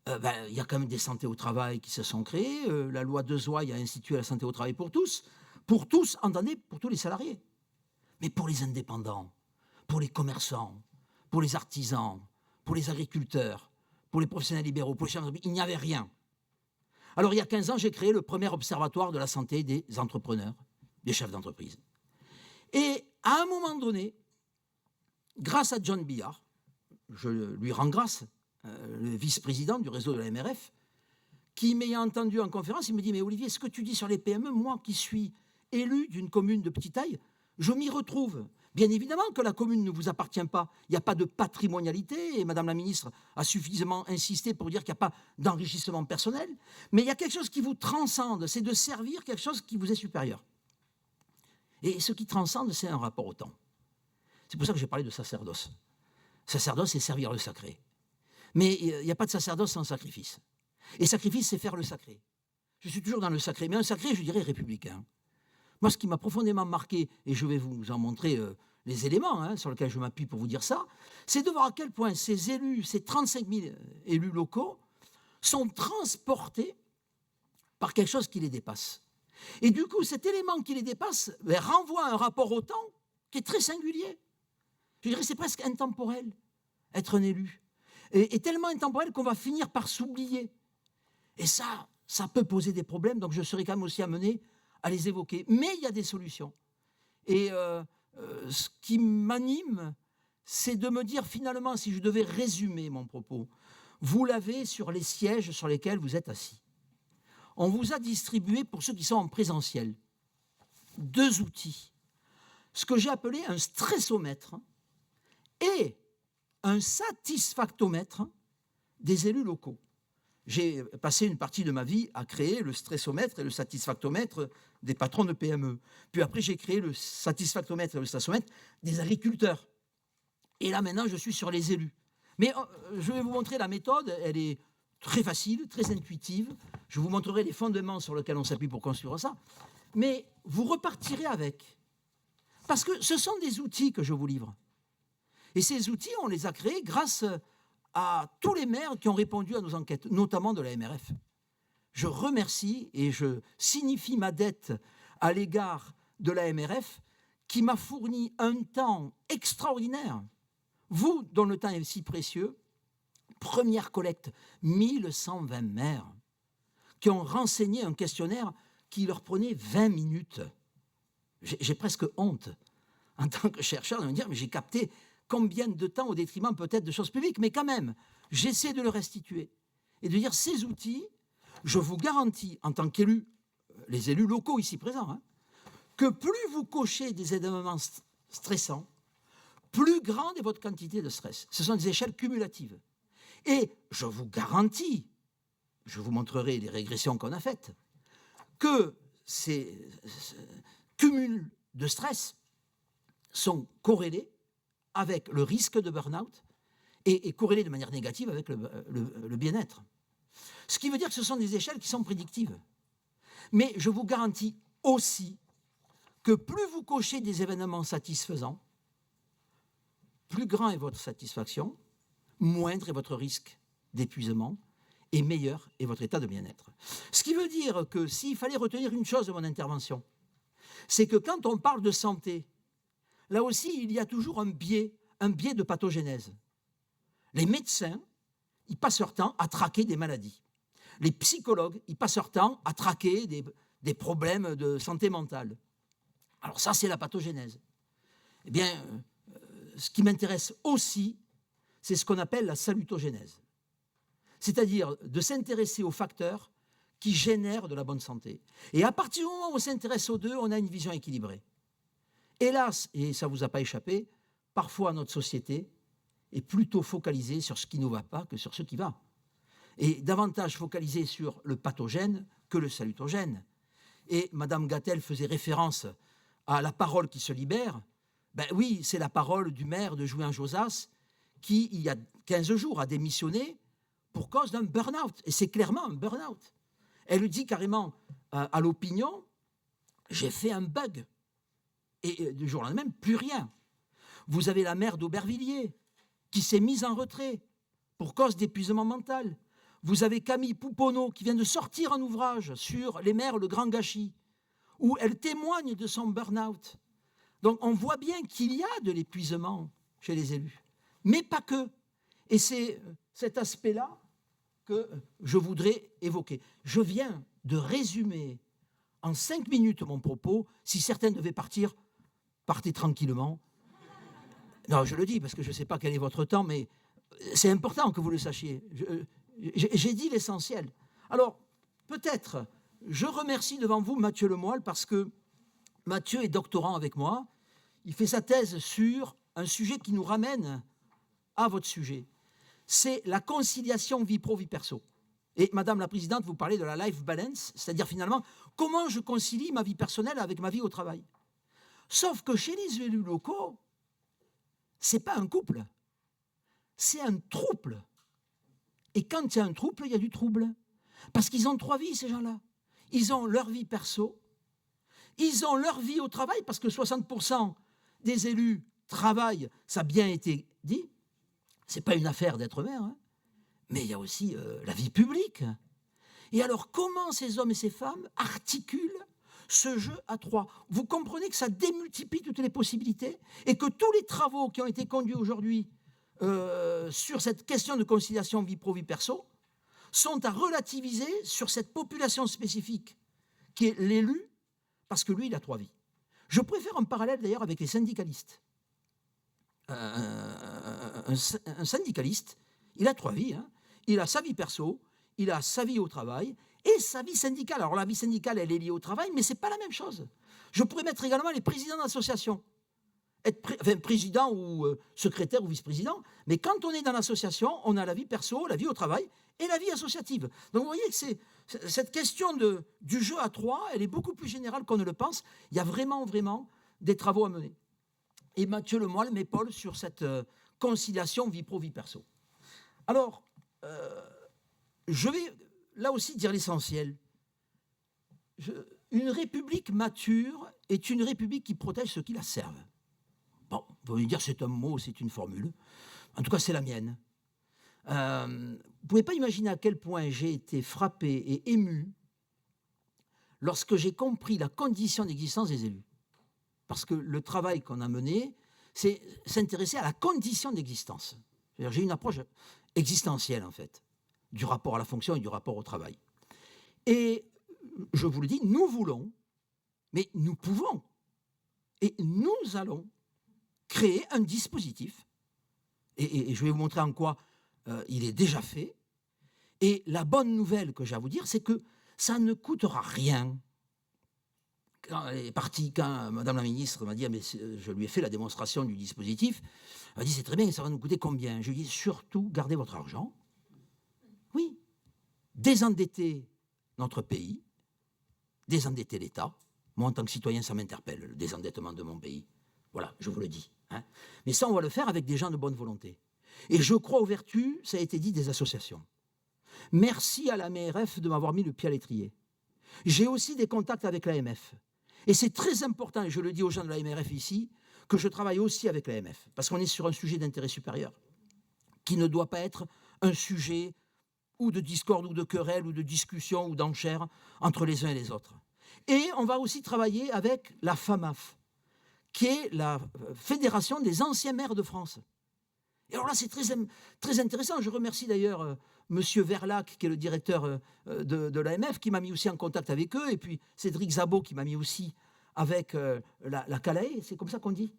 Speaker 4: il y a quand même des santé au travail qui se sont créées. La loi Dezoye a institué la santé au travail pour tous. Pour tous, entendez, pour tous les salariés. Mais pour les indépendants, pour les commerçants, pour les artisans, pour les agriculteurs, pour les professionnels libéraux, pour les chefs d'entreprise, il n'y avait rien. Alors, il y a 15 ans, j'ai créé le premier observatoire de la santé des entrepreneurs, des chefs d'entreprise. Et à un moment donné, grâce à John Billard, je lui rends grâce, le vice-président du réseau de la MRF, qui m'ayant entendu en conférence, il me dit « Mais Olivier, ce que tu dis sur les PME, moi qui suis élu d'une commune de petite taille, je m'y retrouve. Bien évidemment que la commune ne vous appartient pas. Il n'y a pas de patrimonialité, et Madame la ministre a suffisamment insisté pour dire qu'il n'y a pas d'enrichissement personnel. Mais il y a quelque chose qui vous transcende, c'est de servir quelque chose qui vous est supérieur. Et ce qui transcende, c'est un rapport au temps. C'est pour ça que j'ai parlé de sacerdoce. Sacerdoce, c'est servir le sacré. Mais il n'y a pas de sacerdoce sans sacrifice. Et sacrifice, c'est faire le sacré. Je suis toujours dans le sacré, mais un sacré, je dirais, républicain. Moi, ce qui m'a profondément marqué, et je vais vous en montrer les éléments sur lesquels je m'appuie pour vous dire ça, c'est de voir à quel point ces élus, ces 35 000 élus locaux, sont transportés par quelque chose qui les dépasse. Et du coup, cet élément qui les dépasse renvoie à un rapport au temps qui est très singulier. Je dirais c'est presque intemporel, être un élu. Et tellement intemporel qu'on va finir par s'oublier. Et ça peut poser des problèmes, donc je serai quand même aussi amené à les évoquer. Mais il y a des solutions. Et ce qui m'anime, c'est de me dire finalement, si je devais résumer mon propos, vous l'avez sur les sièges sur lesquels vous êtes assis. On vous a distribué, pour ceux qui sont en présentiel, 2 outils. Ce que j'ai appelé un stressomètre et un satisfactomètre des élus locaux. J'ai passé une partie de ma vie à créer le stressomètre et le satisfactomètre des patrons de PME. Puis après, j'ai créé le satisfactomètre et le stressomètre des agriculteurs. Et là, maintenant, je suis sur les élus. Mais je vais vous montrer la méthode. Elle est très facile, très intuitive. Je vous montrerai les fondements sur lesquels on s'appuie pour construire ça. Mais vous repartirez avec. Parce que ce sont des outils que je vous livre. Et ces outils, on les a créés grâce à tous les maires qui ont répondu à nos enquêtes, notamment de la MRF. Je remercie et je signifie ma dette à l'égard de la MRF qui m'a fourni un temps extraordinaire. Vous, dont le temps est si précieux, première collecte, 1120 maires qui ont renseigné un questionnaire qui leur prenait 20 minutes. J'ai presque honte, en tant que chercheur, de me dire, mais j'ai capté combien de temps au détriment peut-être de choses publiques, mais quand même, j'essaie de le restituer et de dire, ces outils, je vous garantis, en tant qu'élus, les élus locaux ici présents, que plus vous cochez des événements stressants, plus grande est votre quantité de stress. Ce sont des échelles cumulatives. Et je vous garantis, je vous montrerai les régressions qu'on a faites, que ces cumuls de stress sont corrélés avec le risque de burn-out et corrélés de manière négative avec le bien-être. Ce qui veut dire que ce sont des échelles qui sont prédictives. Mais je vous garantis aussi que plus vous cochez des événements satisfaisants, plus grand est votre satisfaction, moindre est votre risque d'épuisement et meilleur est votre état de bien-être. Ce qui veut dire que s'il fallait retenir une chose de mon intervention, c'est que quand on parle de santé, là aussi, il y a toujours un biais de pathogénèse. Les médecins, ils passent leur temps à traquer des maladies. Les psychologues, ils passent leur temps à traquer des problèmes de santé mentale. Alors ça, c'est la pathogénèse. Eh bien, ce qui m'intéresse aussi, c'est ce qu'on appelle la salutogénèse. C'est-à-dire de s'intéresser aux facteurs qui génèrent de la bonne santé. Et à partir du moment où on s'intéresse aux deux, on a une vision équilibrée. Hélas, et ça ne vous a pas échappé, parfois notre société est plutôt focalisée sur ce qui ne va pas que sur ce qui va. Et davantage focalisée sur le pathogène que le salutogène. Et Mme Gatel faisait référence à la parole qui se libère. Ben oui, c'est la parole du maire de Jouin-Josas qui, il y a 15 jours, a démissionné pour cause d'un burn-out. Et c'est clairement un burn-out. Elle dit carrément à l'opinion, j'ai fait un bug. Et du jour au lendemain, plus rien. Vous avez la maire d'Aubervilliers qui s'est mise en retrait pour cause d'épuisement mental. Vous avez Camille Pouponneau qui vient de sortir un ouvrage sur les maires, le grand gâchis, où elle témoigne de son burn-out. Donc on voit bien qu'il y a de l'épuisement chez les élus, mais pas que. Et c'est cet aspect-là que je voudrais évoquer. Je viens de résumer en 5 minutes mon propos. Si certains devaient partir, partez tranquillement. Non, je le dis parce que je ne sais pas quel est votre temps, mais c'est important que vous le sachiez. J'ai dit l'essentiel. Alors, peut-être, je remercie devant vous Mathieu Lemoyle parce que Mathieu est doctorant avec moi. Il fait sa thèse sur un sujet qui nous ramène à votre sujet. C'est la conciliation vie pro-vie perso. Et Madame la Présidente, vous parlez de la life balance, c'est-à-dire finalement, comment je concilie ma vie personnelle avec ma vie au travail. Sauf que chez les élus locaux, ce n'est pas un couple, c'est un trouble. Et quand il y a un trouble, il y a du trouble. Parce qu'ils ont 3 vies, ces gens-là. Ils ont leur vie perso, ils ont leur vie au travail, parce que 60% des élus travaillent, ça a bien été dit. Ce n'est pas une affaire d'être maire, hein. Mais il y a aussi la vie publique. Et alors, comment ces hommes et ces femmes articulent ce jeu à trois. Vous comprenez que ça démultiplie toutes les possibilités et que tous les travaux qui ont été conduits aujourd'hui sur cette question de conciliation vie pro-vie perso sont à relativiser sur cette population spécifique qui est l'élu, parce que lui, il a 3 vies. Je préfère un parallèle d'ailleurs avec les syndicalistes. Un syndicaliste, il a 3 vies. Hein. Il a sa vie perso, il a sa vie au travail et sa vie syndicale. Alors la vie syndicale, elle est liée au travail, mais ce n'est pas la même chose. Je pourrais mettre également les présidents d'associations. Être président ou secrétaire ou vice-président, mais quand on est dans l'association, on a la vie perso, la vie au travail et la vie associative. Donc vous voyez que cette question du jeu à 3, elle est beaucoup plus générale qu'on ne le pense. Il y a vraiment des travaux à mener. Et Mathieu Lemoyle m'épaule sur cette conciliation vie pro-vie perso. Alors, je vais là aussi dire l'essentiel. Une république mature est une république qui protège ceux qui la servent. Bon, vous allez me dire c'est un mot, c'est une formule. En tout cas, c'est la mienne. Vous ne pouvez pas imaginer à quel point j'ai été frappé et ému lorsque j'ai compris la condition d'existence des élus. Parce que le travail qu'on a mené, c'est s'intéresser à la condition d'existence. J'ai une approche existentielle, en fait, du rapport à la fonction et du rapport au travail. Et je vous le dis, nous voulons, mais nous pouvons, et nous allons créer un dispositif, et je vais vous montrer en quoi il est déjà fait. Et la bonne nouvelle que j'ai à vous dire, c'est que ça ne coûtera rien. Quand elle est partie, quand Madame la ministre m'a dit, mais je lui ai fait la démonstration du dispositif, elle m'a dit, c'est très bien, ça va nous coûter combien? Je lui ai dit, surtout, gardez votre argent. Oui. Désendetter notre pays, désendetter l'État. Moi, en tant que citoyen, ça m'interpelle, le désendettement de mon pays. Voilà, je vous le dis. Hein. Mais ça, on va le faire avec des gens de bonne volonté. Et je crois aux vertus, ça a été dit, des associations. Merci à la MRF de m'avoir mis le pied à l'étrier. J'ai aussi des contacts avec l'AMF. Et c'est très important, et je le dis aux gens de la MRF ici, que je travaille aussi avec l'AMF, parce qu'on est sur un sujet d'intérêt supérieur, qui ne doit pas être un sujet ou de discorde, ou de querelle, ou de discussion, ou d'enchère entre les uns et les autres. Et on va aussi travailler avec la FAMAF, qui est la Fédération des anciens maires de France. Et alors là, c'est très intéressant. Je remercie d'ailleurs Monsieur Verlac, qui est le directeur de l'AMF, qui m'a mis aussi en contact avec eux, et puis Cédric Zabot, qui m'a mis aussi avec la CALAE, c'est comme ça qu'on dit?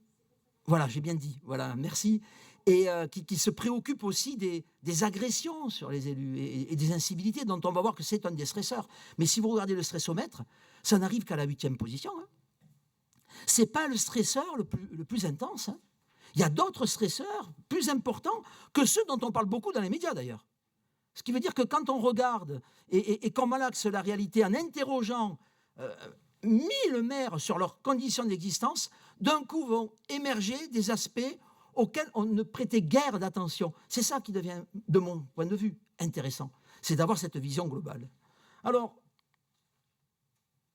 Speaker 4: Voilà, j'ai bien dit, voilà, merci. Et qui se préoccupe aussi des agressions sur les élus et des incivilités, dont on va voir que c'est un des stresseurs. Mais si vous regardez le stressomètre, ça n'arrive qu'à la 8e position. Hein. Ce n'est pas le stresseur le plus intense. Hein. Il y a d'autres stresseurs plus importants que ceux dont on parle beaucoup dans les médias, d'ailleurs. Ce qui veut dire que quand on regarde et qu'on malaxe la réalité en interrogeant 1000 maires sur leurs conditions d'existence, d'un coup vont émerger des aspects auxquels on ne prêtait guère d'attention. C'est ça qui devient, de mon point de vue, intéressant. C'est d'avoir cette vision globale. Alors,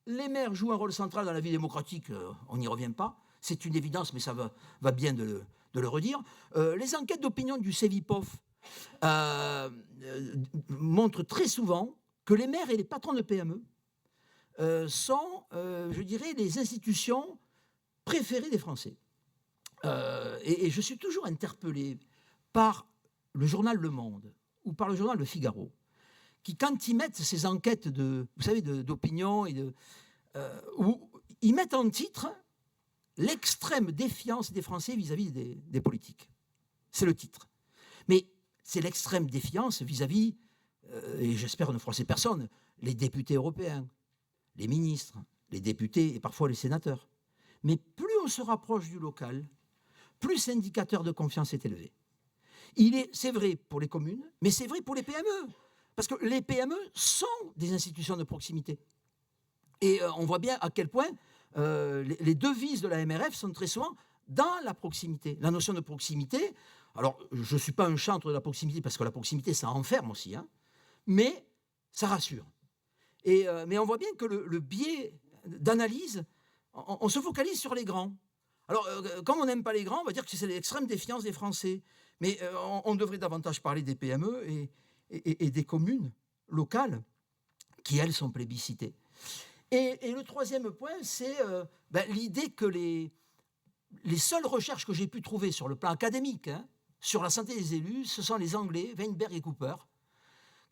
Speaker 4: les maires jouent un rôle central dans la vie démocratique, on n'y revient pas. C'est une évidence, mais ça va bien de le redire. Les enquêtes d'opinion du CEVIPOF montrent très souvent que les maires et les patrons de PME sont, je dirais, les institutions préférées des Français. Et je suis toujours interpellé par le journal Le Monde ou par le journal Le Figaro, qui, quand ils mettent ces enquêtes d'opinion, où ils mettent en titre l'extrême défiance des Français vis-à-vis des politiques. C'est le titre. Mais c'est l'extrême défiance vis-à-vis, et j'espère ne froisser personne, les députés européens, les ministres, les députés et parfois les sénateurs. Mais plus on se rapproche du local, plus cet indicateur de confiance est élevé. C'est vrai pour les communes, mais c'est vrai pour les PME. Parce que les PME sont des institutions de proximité. Et on voit bien à quel point les devises de la MRF sont très souvent dans la proximité. La notion de proximité, alors je ne suis pas un chantre de la proximité, parce que la proximité, ça enferme aussi, hein, mais ça rassure. Mais on voit bien que le biais d'analyse, on se focalise sur les grands. Alors, comme on n'aime pas les grands, on va dire que c'est l'extrême défiance des Français. Mais on devrait davantage parler des PME et des communes locales qui, elles, sont plébiscitées. Et le troisième point, c'est l'idée que les seules recherches que j'ai pu trouver sur le plan académique, sur la santé des élus, ce sont les Anglais, Weinberg et Cooper,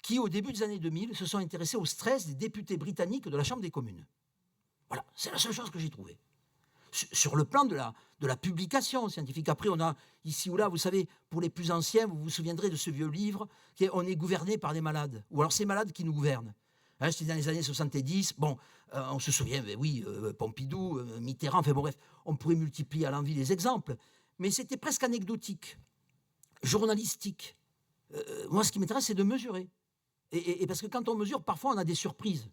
Speaker 4: qui, au début des années 2000, se sont intéressés au stress des députés britanniques de la Chambre des communes. Voilà, c'est la seule chose que j'ai trouvée. Sur le plan de la publication scientifique. Après, on a ici ou là, vous savez, pour les plus anciens, vous vous souviendrez de ce vieux livre, On est gouverné par des malades, ou alors c'est malades qui nous gouvernent. C'était dans les années 70. Bon, on se souvient, oui, Pompidou, Mitterrand, enfin bon, bref, on pourrait multiplier à l'envi les exemples, mais c'était presque anecdotique, journalistique. Moi, ce qui m'intéresse, c'est de mesurer. Et parce que quand on mesure, parfois, on a des surprises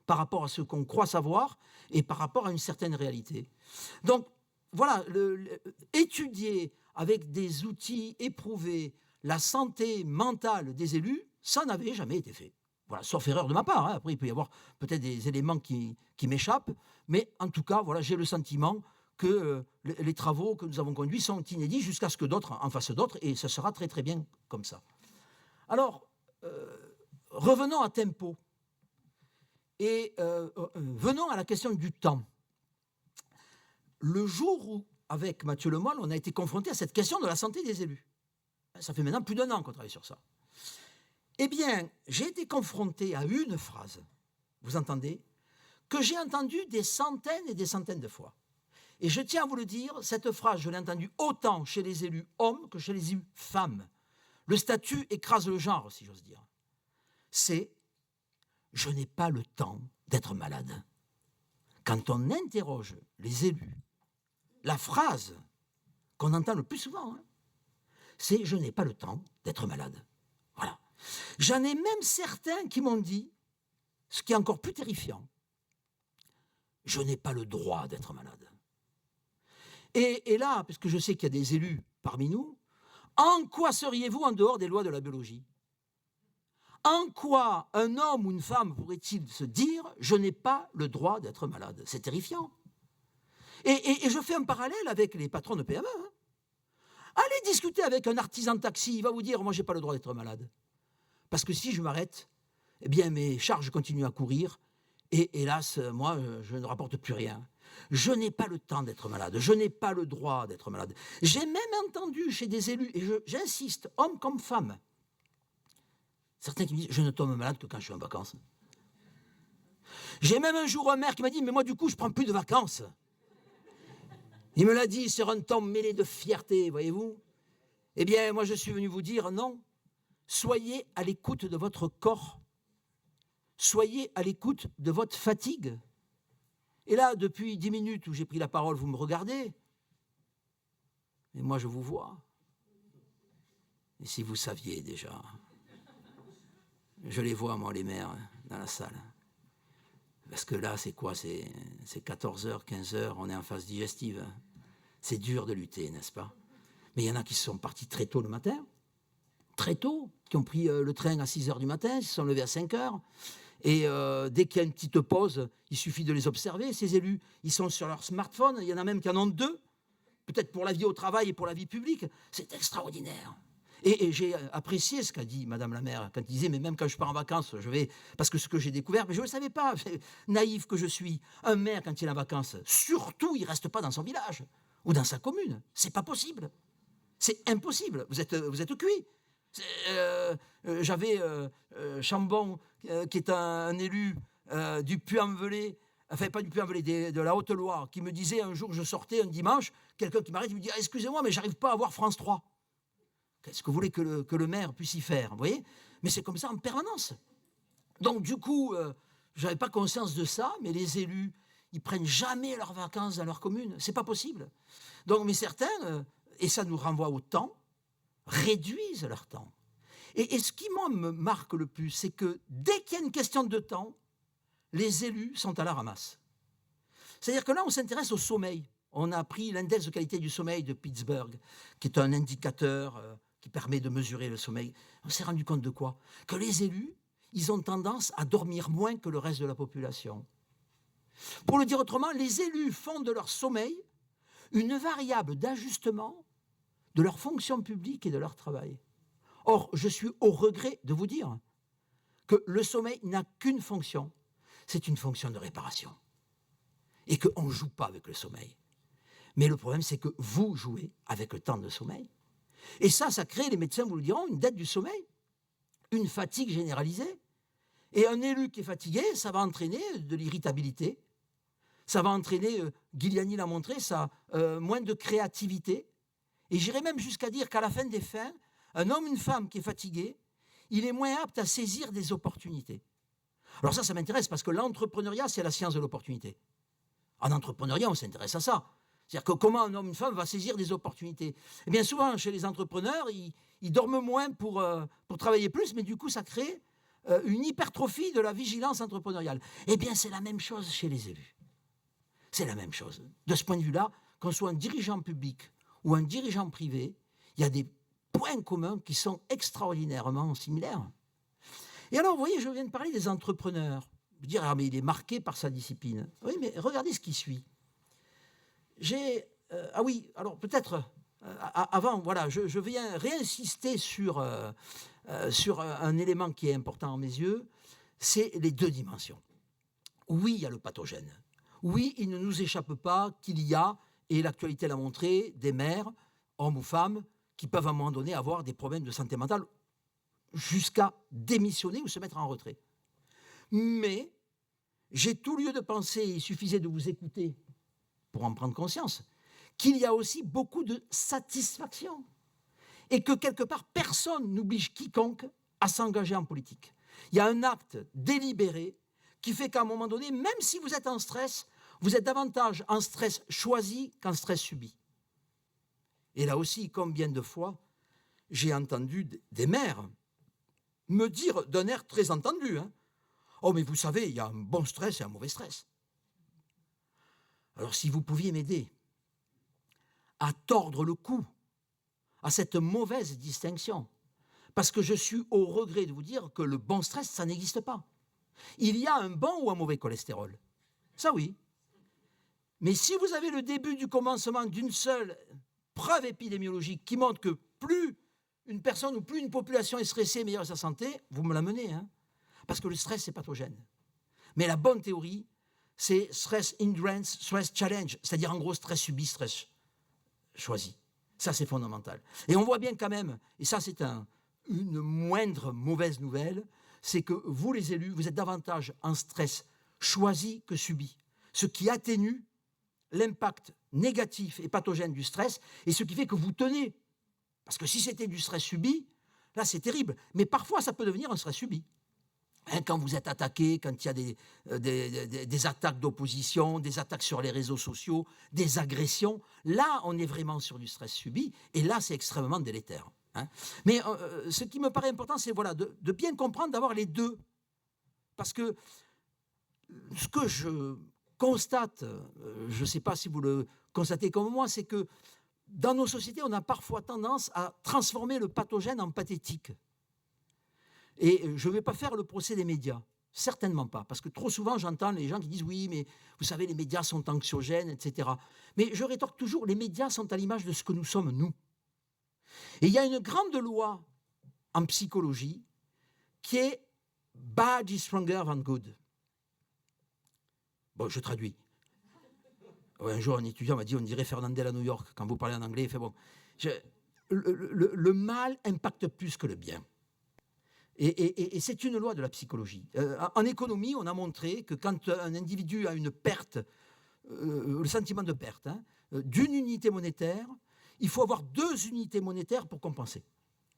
Speaker 4: par rapport à ce qu'on croit savoir et par rapport à une certaine réalité. Donc, voilà, étudier avec des outils éprouvés la santé mentale des élus, ça n'avait jamais été fait. Voilà, sauf erreur de ma part. Après, il peut y avoir peut-être des éléments qui m'échappent, mais en tout cas, voilà, j'ai le sentiment que les travaux que nous avons conduits sont inédits jusqu'à ce que d'autres en fassent d'autres, et ça sera très très bien comme ça. Alors, revenons à tempo. Et venons à la question du temps. Le jour où, avec Mathieu Lemoyle, on a été confronté à cette question de la santé des élus, ça fait maintenant plus d'1 an qu'on travaille sur ça, eh bien, j'ai été confronté à une phrase, vous entendez, que j'ai entendue des centaines et des centaines de fois. Et je tiens à vous le dire, cette phrase, je l'ai entendue autant chez les élus hommes que chez les élus femmes. Le statut écrase le genre, si j'ose dire. C'est « je n'ai pas le temps d'être malade ». Quand on interroge les élus, la phrase qu'on entend le plus souvent, c'est « je n'ai pas le temps d'être malade ». Voilà. J'en ai même certains qui m'ont dit, ce qui est encore plus terrifiant, « je n'ai pas le droit d'être malade ». Et là, parce que je sais qu'il y a des élus parmi nous, en quoi seriez-vous en dehors des lois de la biologie ? En quoi un homme ou une femme pourrait-il se dire « je n'ai pas le droit d'être malade » ? C'est terrifiant. Et je fais un parallèle avec les patrons de PME. Allez discuter avec un artisan de taxi, il va vous dire « moi, je n'ai pas le droit d'être malade ». Parce que si je m'arrête, eh bien, mes charges continuent à courir et hélas, moi, je ne rapporte plus rien. Je n'ai pas le temps d'être malade, je n'ai pas le droit d'être malade. J'ai même entendu chez des élus, et j'insiste, hommes comme femmes, certains qui me disent « je ne tombe malade que quand je suis en vacances ». J'ai même un jour un maire qui m'a dit « mais moi, du coup, je ne prends plus de vacances ». Il me l'a dit sur un ton mêlé de fierté, voyez-vous. Eh bien, moi, je suis venu vous dire non. Soyez à l'écoute de votre corps. Soyez à l'écoute de votre fatigue. Et là, depuis 10 minutes où j'ai pris la parole, vous me regardez. Et moi, je vous vois. Et si vous saviez déjà, je les vois, moi, les maires, dans la salle. Parce que là, c'est quoi? C'est 14h, 15h, on est en phase digestive. C'est dur de lutter, n'est-ce pas? Mais il y en a qui sont partis très tôt le matin, très tôt, qui ont pris le train à 6h du matin, ils se sont levés à 5h. Et dès qu'il y a une petite pause, il suffit de les observer, ces élus. Ils sont sur leur smartphone, il y en a même qui en ont 2, peut-être pour la vie au travail et pour la vie publique. C'est extraordinaire. Et j'ai apprécié ce qu'a dit Madame la maire, quand elle disait, mais même quand je pars en vacances, je vais... Parce que ce que j'ai découvert, mais je ne le savais pas, naïf que je suis, un maire, quand il est en vacances, surtout, il ne reste pas dans son village ou dans sa commune. C'est pas possible. C'est impossible. Vous êtes cuit. J'avais Chambon, qui est un élu du Puy-en-Velay, enfin pas du Puy-en-Velay, de la Haute-Loire, qui me disait un jour, je sortais un dimanche, quelqu'un qui m'arrête, il me dit, excusez-moi, mais j'arrive pas à voir France 3. Qu'est-ce que vous voulez que le maire puisse y faire, vous voyez? Mais c'est comme ça en permanence. Donc du coup, je n'avais pas conscience de ça, mais les élus, ils prennent jamais leurs vacances dans leur commune. C'est pas possible. Donc, mais certains, et ça nous renvoie au temps, réduisent leur temps. Et ce qui, moi, me marque le plus, c'est que dès qu'il y a une question de temps, les élus sont à la ramasse. C'est-à-dire que là, on s'intéresse au sommeil. On a pris l'index de qualité du sommeil de Pittsburgh, qui est un indicateur qui permet de mesurer le sommeil. On s'est rendu compte de quoi? Que les élus, ils ont tendance à dormir moins que le reste de la population. Pour le dire autrement, les élus font de leur sommeil une variable d'ajustement de leur fonction publique et de leur travail. Or, je suis au regret de vous dire que le sommeil n'a qu'une fonction, c'est une fonction de réparation. Et qu'on ne joue pas avec le sommeil. Mais le problème, c'est que vous jouez avec le temps de sommeil. Et ça crée, les médecins vous le diront, une dette du sommeil, une fatigue généralisée. Et un élu qui est fatigué, ça va entraîner de l'irritabilité, ça va entraîner, Guiliani l'a montré, ça, moins de créativité. Et j'irais même jusqu'à dire qu'à la fin des fins, un homme, une femme qui est fatigué, il est moins apte à saisir des opportunités. Alors ça m'intéresse parce que l'entrepreneuriat, c'est la science de l'opportunité. En entrepreneuriat, on s'intéresse à ça. C'est-à-dire que comment un homme, une femme va saisir des opportunités. Eh bien souvent, chez les entrepreneurs, ils dorment moins pour travailler plus, mais du coup, ça crée une hypertrophie de la vigilance entrepreneuriale. Eh bien, c'est la même chose chez les élus. C'est la même chose. De ce point de vue-là, qu'on soit un dirigeant public ou un dirigeant privé, il y a des points communs qui sont extraordinairement similaires. Et alors, vous voyez, je viens de parler des entrepreneurs. Vous dire, ah, mais il est marqué par sa discipline. Oui, mais regardez ce qui suit. Ah oui, alors peut-être, avant, voilà, je viens réinsister sur un élément qui est important à mes yeux, c'est les deux dimensions. Oui, il y a le pathogène. Oui, il ne nous échappe pas qu'il y a, et l'actualité l'a montré, des mères, hommes ou femmes, qui peuvent à un moment donné avoir des problèmes de santé mentale jusqu'à démissionner ou se mettre en retrait. Mais j'ai tout lieu de penser, il suffisait de vous écouter pour en prendre conscience, qu'il y a aussi beaucoup de satisfaction et que quelque part, personne n'oblige quiconque à s'engager en politique. Il y a un acte délibéré qui fait qu'à un moment donné, même si vous êtes en stress, vous êtes davantage en stress choisi qu'en stress subi. Et là aussi, combien de fois j'ai entendu des maires me dire d'un air très entendu, hein, « Oh, mais vous savez, il y a un bon stress et un mauvais stress. » Alors, si vous pouviez m'aider à tordre le cou à cette mauvaise distinction, parce que je suis au regret de vous dire que le bon stress, ça n'existe pas. Il y a un bon ou un mauvais cholestérol. Ça, oui. Mais si vous avez le début du commencement d'une seule preuve épidémiologique qui montre que plus une personne ou plus une population est stressée, meilleure est sa santé, vous me l'amenez, hein, parce que le stress, c'est pathogène. Mais la bonne théorie, c'est stress endurance, stress challenge, c'est-à-dire en gros stress subi, stress choisi. Ça, c'est fondamental. Et on voit bien quand même, et ça, c'est une moindre mauvaise nouvelle, c'est que vous, les élus, vous êtes davantage en stress choisi que subi, ce qui atténue l'impact négatif et pathogène du stress, et ce qui fait que vous tenez. Parce que si c'était du stress subi, là, c'est terrible. Mais parfois, ça peut devenir un stress subi. Hein, quand vous êtes attaqué, quand il y a des attaques d'opposition, des attaques sur les réseaux sociaux, des agressions, là, on est vraiment sur du stress subi, et là, c'est extrêmement délétère. Hein. Mais ce qui me paraît important, c'est voilà, de bien comprendre, d'avoir les deux. Parce que ce que je constate, je ne sais pas si vous le constatez comme moi, c'est que dans nos sociétés, on a parfois tendance à transformer le pathogène en pathétique. Et je ne vais pas faire le procès des médias, certainement pas, parce que trop souvent j'entends les gens qui disent « oui, mais vous savez, les médias sont anxiogènes, etc. » Mais je rétorque toujours, les médias sont à l'image de ce que nous sommes, nous. Et il y a une grande loi en psychologie qui est « bad is stronger than good ». Bon, je traduis. Un jour, un étudiant m'a dit « on dirait Fernandel à New York, quand vous parlez en anglais, il fait bon. » Le mal impacte plus que le bien. Et c'est une loi de la psychologie. En économie, on a montré que quand un individu a une perte, le sentiment de perte, hein, d'une unité monétaire, il faut avoir 2 unités monétaires pour compenser.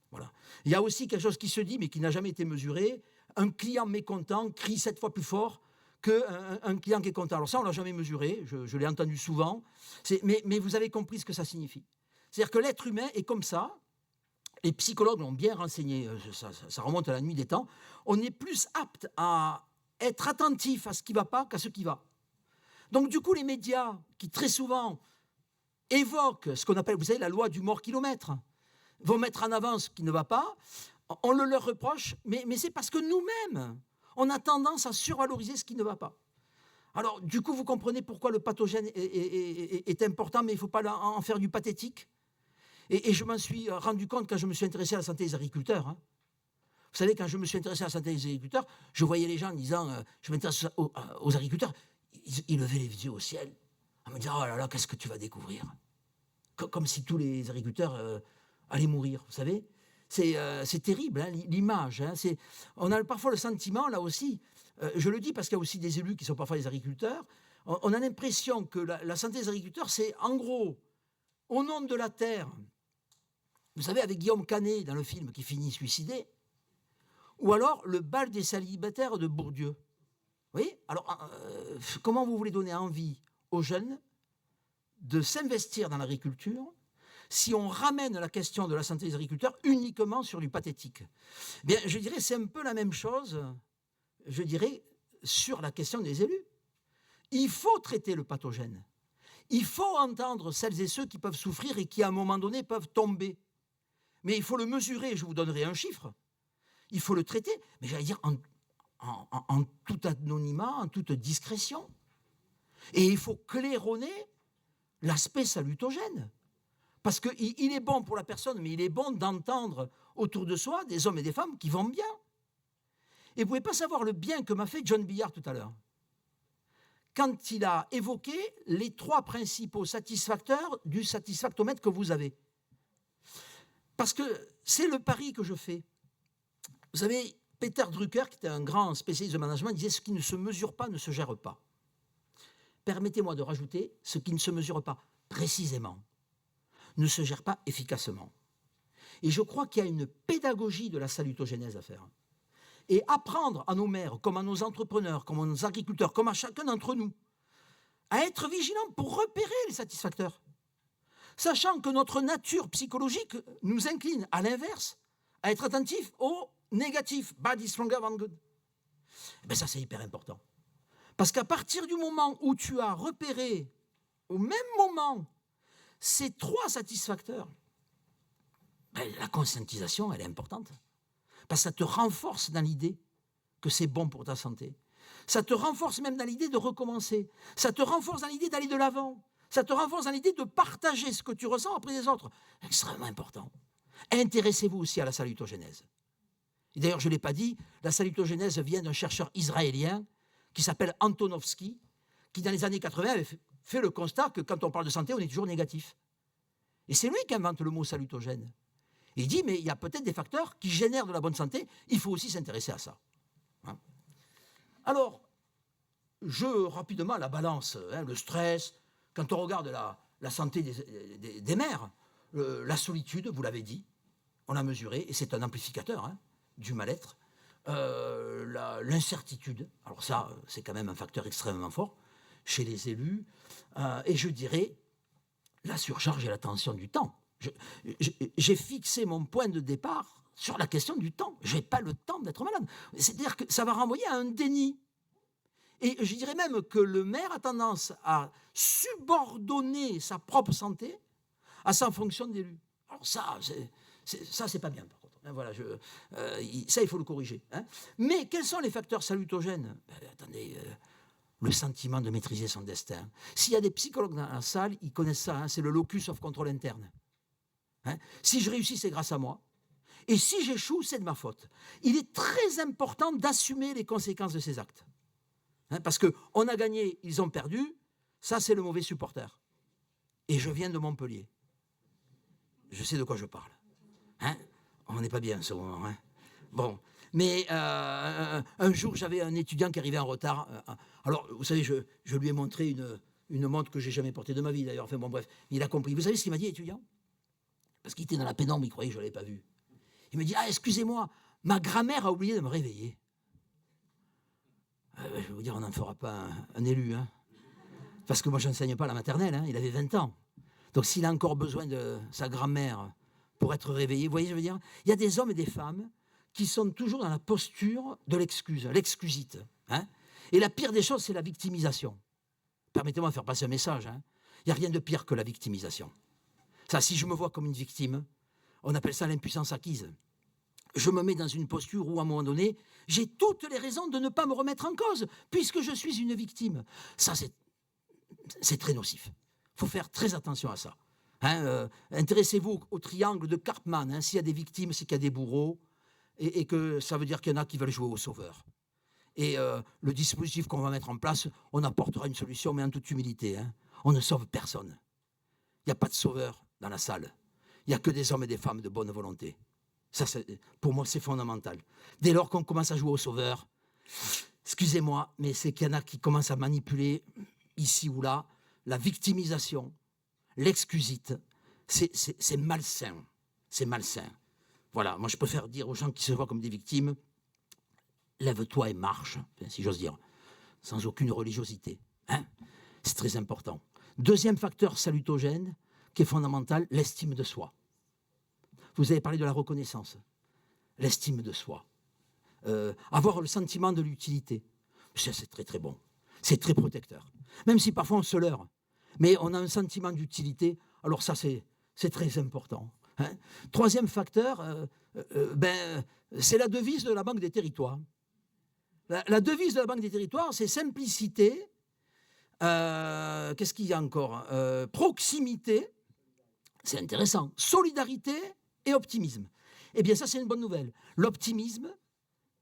Speaker 4: Voilà. Il y a aussi quelque chose qui se dit, mais qui n'a jamais été mesuré. Un client mécontent crie 7 fois plus fort qu'un client qui est content. Alors ça, on ne l'a jamais mesuré, je l'ai entendu souvent. Mais vous avez compris ce que ça signifie. C'est-à-dire que l'être humain est comme ça. Les psychologues l'ont bien renseigné, ça remonte à la nuit des temps. On est plus apte à être attentif à ce qui ne va pas qu'à ce qui va. Donc du coup, les médias, qui très souvent évoquent ce qu'on appelle, vous savez, la loi du mort-kilomètre, vont mettre en avant ce qui ne va pas, on le leur reproche, mais c'est parce que nous-mêmes, on a tendance à survaloriser ce qui ne va pas. Alors du coup, vous comprenez pourquoi le pathogène est important, mais il ne faut pas en faire du pathétique. Et je m'en suis rendu compte quand je me suis intéressé à la santé des agriculteurs. Hein. Vous savez, quand je me suis intéressé à la santé des agriculteurs, je voyais les gens disant je m'intéresse aux agriculteurs. Ils levaient les yeux au ciel en me disant oh là là, qu'est-ce que tu vas découvrir, comme si tous les agriculteurs allaient mourir, vous savez. C'est terrible, hein, l'image. Hein, on a parfois le sentiment, là aussi, je le dis parce qu'il y a aussi des élus qui sont parfois des agriculteurs, on a l'impression que la santé des agriculteurs, c'est en gros, au nom de la terre, vous savez, avec Guillaume Canet dans le film qui finit suicidé, ou alors le bal des célibataires de Bourdieu. Vous voyez ? Alors, comment vous voulez donner envie aux jeunes de s'investir dans l'agriculture si on ramène la question de la santé des agriculteurs uniquement sur du pathétique? Bien, je dirais c'est un peu la même chose, je dirais, sur la question des élus. Il faut traiter le pathogène. Il faut entendre celles et ceux qui peuvent souffrir et qui, à un moment donné, peuvent tomber. Mais il faut le mesurer, je vous donnerai un chiffre. Il faut le traiter, mais j'allais dire en tout anonymat, en toute discrétion. Et il faut claironner l'aspect salutogène. Parce qu'il est bon pour la personne, mais il est bon d'entendre autour de soi des hommes et des femmes qui vont bien. Et vous ne pouvez pas savoir le bien que m'a fait John Billard tout à l'heure, quand il a évoqué les 3 principaux satisfacteurs du satisfactomètre que vous avez. Parce que c'est le pari que je fais. Vous savez, Peter Drucker, qui était un grand spécialiste de management, disait « Ce qui ne se mesure pas ne se gère pas ». Permettez-moi de rajouter « Ce qui ne se mesure pas précisément ne se gère pas efficacement ». Et je crois qu'il y a une pédagogie de la salutogénèse à faire. Et apprendre à nos maires, comme à nos entrepreneurs, comme à nos agriculteurs, comme à chacun d'entre nous, à être vigilants pour repérer les satisfacteurs. Sachant que notre nature psychologique nous incline, à l'inverse, à être attentifs aux négatifs. Bad is stronger than good. Ben ça, c'est hyper important. Parce qu'à partir du moment où tu as repéré, au même moment, ces 3 satisfacteurs, ben, la conscientisation, elle est importante. Parce que ça te renforce dans l'idée que c'est bon pour ta santé. Ça te renforce même dans l'idée de recommencer. Ça te renforce dans l'idée d'aller de l'avant. Ça te renforce dans l'idée de partager ce que tu ressens auprès des autres. Extrêmement important. Intéressez-vous aussi à la salutogénèse. Et d'ailleurs, je ne l'ai pas dit, la salutogénèse vient d'un chercheur israélien qui s'appelle Antonovsky, qui dans les années 80 avait fait le constat que quand on parle de santé, on est toujours négatif. Et c'est lui qui invente le mot salutogène. Et il dit, mais il y a peut-être des facteurs qui génèrent de la bonne santé, il faut aussi s'intéresser à ça. Hein? Alors, rapidement, la balance, hein, le stress, quand on regarde la santé des mères, la solitude, vous l'avez dit, on l'a mesuré, et c'est un amplificateur hein, du mal-être. L'incertitude, alors ça, c'est quand même un facteur extrêmement fort chez les élus. Et je dirais, la surcharge et la tension du temps. J'ai fixé mon point de départ sur la question du temps. Je n'ai pas le temps d'être malade. C'est-à-dire que ça va renvoyer à un déni. Et je dirais même que le maire a tendance à subordonner sa propre santé à sa fonction d'élu. Alors ça, c'est pas bien, par contre. Hein, voilà, ça, il faut le corriger. Hein. Mais quels sont les facteurs salutogènes ? Attendez, le sentiment de maîtriser son destin. S'il y a des psychologues dans la salle, ils connaissent ça. Hein, c'est le locus of control interne. Hein. Si je réussis, c'est grâce à moi. Et si j'échoue, c'est de ma faute. Il est très important d'assumer les conséquences de ces actes. Hein, parce qu'on a gagné, ils ont perdu, ça c'est le mauvais supporter. Et je viens de Montpellier. Je sais de quoi je parle. Hein, on n'est pas bien en ce moment. Hein. Bon, mais un jour j'avais un étudiant qui arrivait en retard. Alors, vous savez, je lui ai montré une montre que j'ai jamais portée de ma vie d'ailleurs. Enfin bon, bref, il a compris. Vous savez ce qu'il m'a dit, étudiant ? Parce qu'il était dans la pénombre, il croyait que je ne l'avais pas vu. Il me dit, ah, excusez-moi, ma grand-mère a oublié de me réveiller. Je vais vous dire, on n'en fera pas un élu. Hein. Parce que moi, je n'enseigne pas à la maternelle. Hein. Il avait 20 ans. Donc, s'il a encore besoin de sa grand-mère pour être réveillé, vous voyez, je veux dire, il y a des hommes et des femmes qui sont toujours dans la posture de l'excuse, l'excusite. Hein. Et la pire des choses, c'est la victimisation. Permettez-moi de faire passer un message. Hein. Il n'y a rien de pire que la victimisation. Ça, si je me vois comme une victime, on appelle ça l'impuissance acquise. Je me mets dans une posture où, à un moment donné, j'ai toutes les raisons de ne pas me remettre en cause, puisque je suis une victime. Ça, c'est très nocif. Il faut faire très attention à ça. Hein, intéressez-vous au triangle de Karpman. Hein, s'il y a des victimes, c'est qu'il y a des bourreaux. et que ça veut dire qu'il y en a qui veulent jouer au sauveur. Et le dispositif qu'on va mettre en place, on apportera une solution, mais en toute humilité. Hein. On ne sauve personne. Il n'y a pas de sauveur dans la salle. Il n'y a que des hommes et des femmes de bonne volonté. Ça, pour moi, c'est fondamental. Dès lors qu'on commence à jouer au sauveur, excusez-moi, mais c'est qu'il y en a qui commencent à manipuler, ici ou là, la victimisation, l'excusite. C'est malsain. C'est malsain. Voilà, moi je préfère dire aux gens qui se voient comme des victimes, lève-toi et marche, si j'ose dire, sans aucune religiosité. Hein, c'est très important. Deuxième facteur salutogène, qui est fondamental, l'estime de soi. Vous avez parlé de la reconnaissance, l'estime de soi. Avoir le sentiment de l'utilité, c'est très très bon, c'est très protecteur. Même si parfois on se leurre, mais on a un sentiment d'utilité, alors ça c'est très important. Hein. Troisième facteur, c'est la devise de la Banque des Territoires. La devise de la Banque des Territoires, c'est simplicité, qu'est-ce qu'il y a encore, proximité, c'est intéressant, solidarité et optimisme. Eh bien ça, c'est une bonne nouvelle. L'optimisme,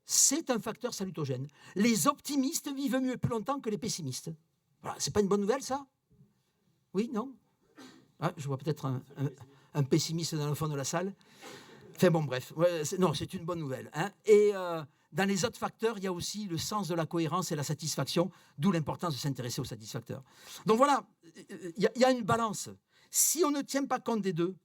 Speaker 4: c'est un facteur salutogène. Les optimistes vivent mieux et plus longtemps que les pessimistes. Voilà, c'est pas une bonne nouvelle, ça? Oui, non? Ah, je vois peut-être un pessimiste dans le fond de la salle. Enfin bon, bref. Ouais, non, c'est une bonne nouvelle. Hein. Et dans les autres facteurs, il y a aussi le sens de la cohérence et la satisfaction, d'où l'importance de s'intéresser aux satisfacteurs. Donc voilà, il y a une balance. Si on ne tient pas compte des deux,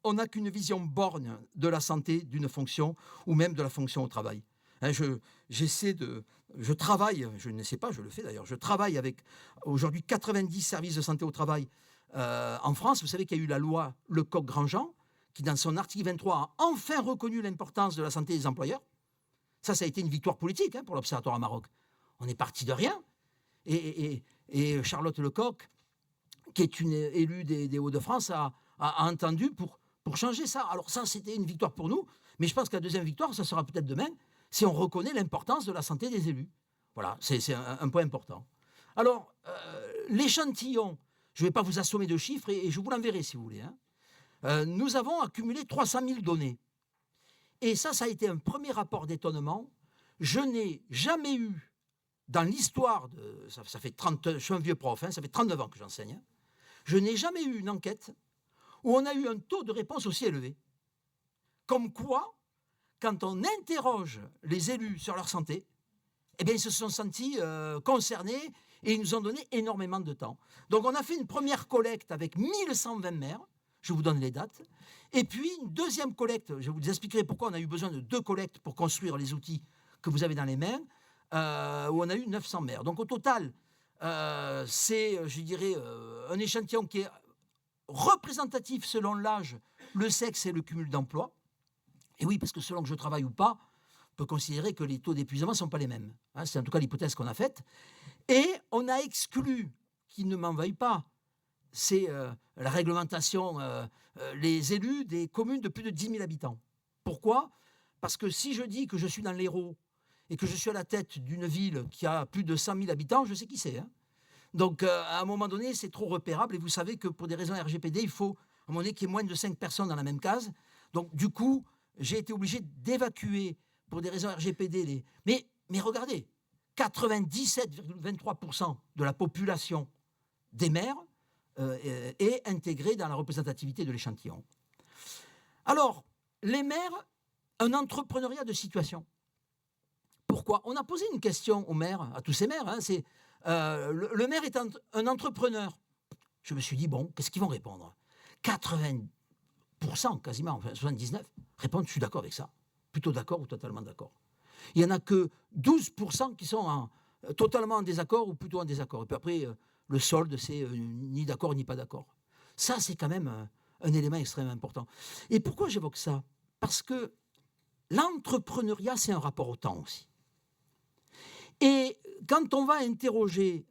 Speaker 4: on n'a qu'une vision borgne de la santé, d'une fonction, ou même de la fonction au travail. Hein, je travaille, je ne sais pas, je le fais d'ailleurs, je travaille avec aujourd'hui 90 services de santé au travail en France. Vous savez qu'il y a eu la loi Lecoq-Grandjean, qui dans son article 23 a enfin reconnu l'importance de la santé des employeurs. Ça a été une victoire politique hein, pour l'Observatoire à Maroc. On est parti de rien. Et Charlotte Lecoq, qui est une élue des Hauts-de-France, a entendu pour changer ça. Alors ça, c'était une victoire pour nous, mais je pense que la deuxième victoire, ça sera peut-être demain, si on reconnaît l'importance de la santé des élus. Voilà, c'est un point important. Alors, l'échantillon, je ne vais pas vous assommer de chiffres, et je vous l'enverrai si vous voulez. Hein. Nous avons accumulé 300 000 données. Et ça a été un premier rapport d'étonnement. Je n'ai jamais eu, dans l'histoire, ça fait 30, je suis un vieux prof, hein, ça fait 39 ans que j'enseigne, hein, je n'ai jamais eu une enquête où on a eu un taux de réponse aussi élevé. Comme quoi, quand on interroge les élus sur leur santé, eh bien, ils se sont sentis concernés et ils nous ont donné énormément de temps. Donc, on a fait une première collecte avec 1120 maires, je vous donne les dates, et puis une deuxième collecte, je vous expliquerai pourquoi on a eu besoin de 2 collectes pour construire les outils que vous avez dans les mains, où on a eu 900 maires. Donc, au total, c'est, je dirais, un échantillon qui est représentatif selon l'âge, le sexe et le cumul d'emploi. Et oui, parce que selon que je travaille ou pas, on peut considérer que les taux d'épuisement ne sont pas les mêmes. Hein, c'est en tout cas l'hypothèse qu'on a faite. Et on a exclu, qui ne m'en veuille pas, c'est la réglementation, les élus des communes de plus de 10 000 habitants. Pourquoi? Parce que si je dis que je suis dans l'Hérault et que je suis à la tête d'une ville qui a plus de 100 000 habitants, je sais qui c'est. Hein. Donc, à un moment donné, c'est trop repérable. Et vous savez que pour des raisons RGPD, il faut, à un moment donné, qu'il y ait moins de 5 personnes dans la même case. Donc, du coup, j'ai été obligé d'évacuer, pour des raisons RGPD, mais regardez, 97,23% de la population des maires est intégrée dans la représentativité de l'échantillon. Alors, les maires, un entrepreneuriat de situation. Pourquoi? On a posé une question aux maires, à tous ces maires, hein, c'est le maire est un entrepreneur. Je me suis dit, bon, qu'est-ce qu'ils vont répondre? 80% quasiment, enfin 79%, répondent, je suis d'accord avec ça. Plutôt d'accord ou totalement d'accord. Il n'y en a que 12% qui sont totalement en désaccord ou plutôt en désaccord. Et puis après, le solde, c'est ni d'accord ni pas d'accord. Ça, c'est quand même un élément extrêmement important. Et pourquoi j'évoque ça? Parce que l'entrepreneuriat, c'est un rapport au temps aussi. Et quand on va interroger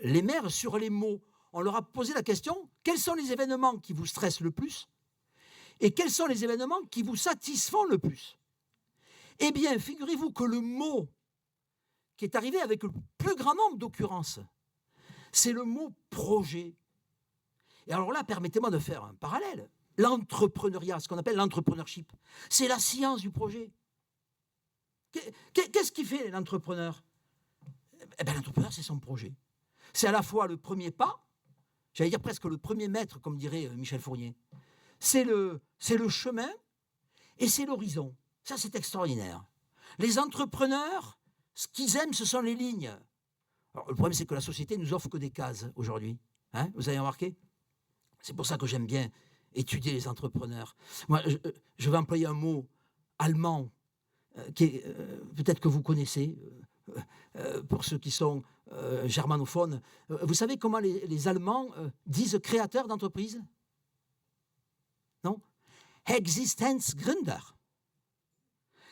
Speaker 4: les maires sur les mots, on leur a posé la question, quels sont les événements qui vous stressent le plus et quels sont les événements qui vous satisfont le plus? Eh bien, figurez-vous que le mot qui est arrivé avec le plus grand nombre d'occurrences, c'est le mot projet. Et alors là, permettez-moi de faire un parallèle. l'entrepreneuriat, ce qu'on appelle l'entrepreneurship. C'est la science du projet. Qu'est-ce qui fait l'entrepreneur? Eh bien, l'entrepreneur, c'est son projet. C'est à la fois le premier pas, j'allais dire presque le premier mètre, comme dirait Michel Fournier. C'est le chemin et c'est l'horizon. Ça, c'est extraordinaire. Les entrepreneurs, ce qu'ils aiment, ce sont les lignes. Alors, le problème, c'est que la société nous offre que des cases aujourd'hui. Hein, vous avez remarqué? C'est pour ça que j'aime bien étudier les entrepreneurs. Moi, je vais employer un mot allemand, peut-être que vous connaissez, pour ceux qui sont germanophones. Vous savez comment les Allemands disent créateurs d'entreprise? Non? Existenzgründer,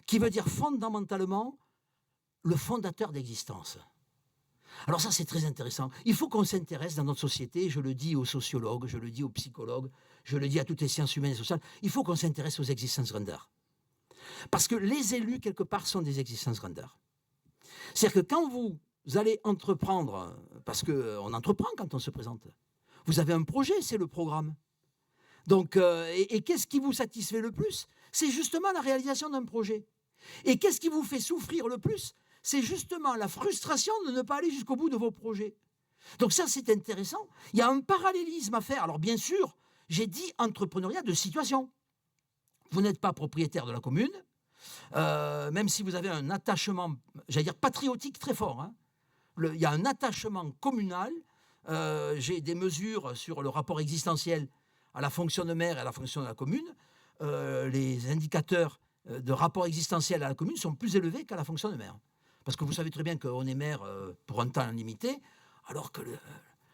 Speaker 4: qui veut dire fondamentalement le fondateur d'existence. Alors ça, c'est très intéressant. Il faut qu'on s'intéresse dans notre société, je le dis aux sociologues, je le dis aux psychologues, je le dis à toutes les sciences humaines et sociales, il faut qu'on s'intéresse aux existenzgründer. Parce que les élus, quelque part, sont des existenzgründer. C'est-à-dire que quand vous allez entreprendre, parce qu'on entreprend quand on se présente, vous avez un projet, c'est le programme. Donc, et qu'est-ce qui vous satisfait le plus? C'est justement la réalisation d'un projet. Et qu'est-ce qui vous fait souffrir le plus? C'est justement la frustration de ne pas aller jusqu'au bout de vos projets. Donc ça, c'est intéressant. Il y a un parallélisme à faire. Alors bien sûr, j'ai dit entrepreneuriat de situation. Vous n'êtes pas propriétaire de la commune, même si vous avez un attachement, j'allais dire patriotique très fort. Hein. Il y a un attachement communal. J'ai des mesures sur le rapport existentiel à la fonction de maire et à la fonction de la commune. Les indicateurs de rapport existentiel à la commune sont plus élevés qu'à la fonction de maire. Parce que vous savez très bien qu'on est maire pour un temps limité, alors que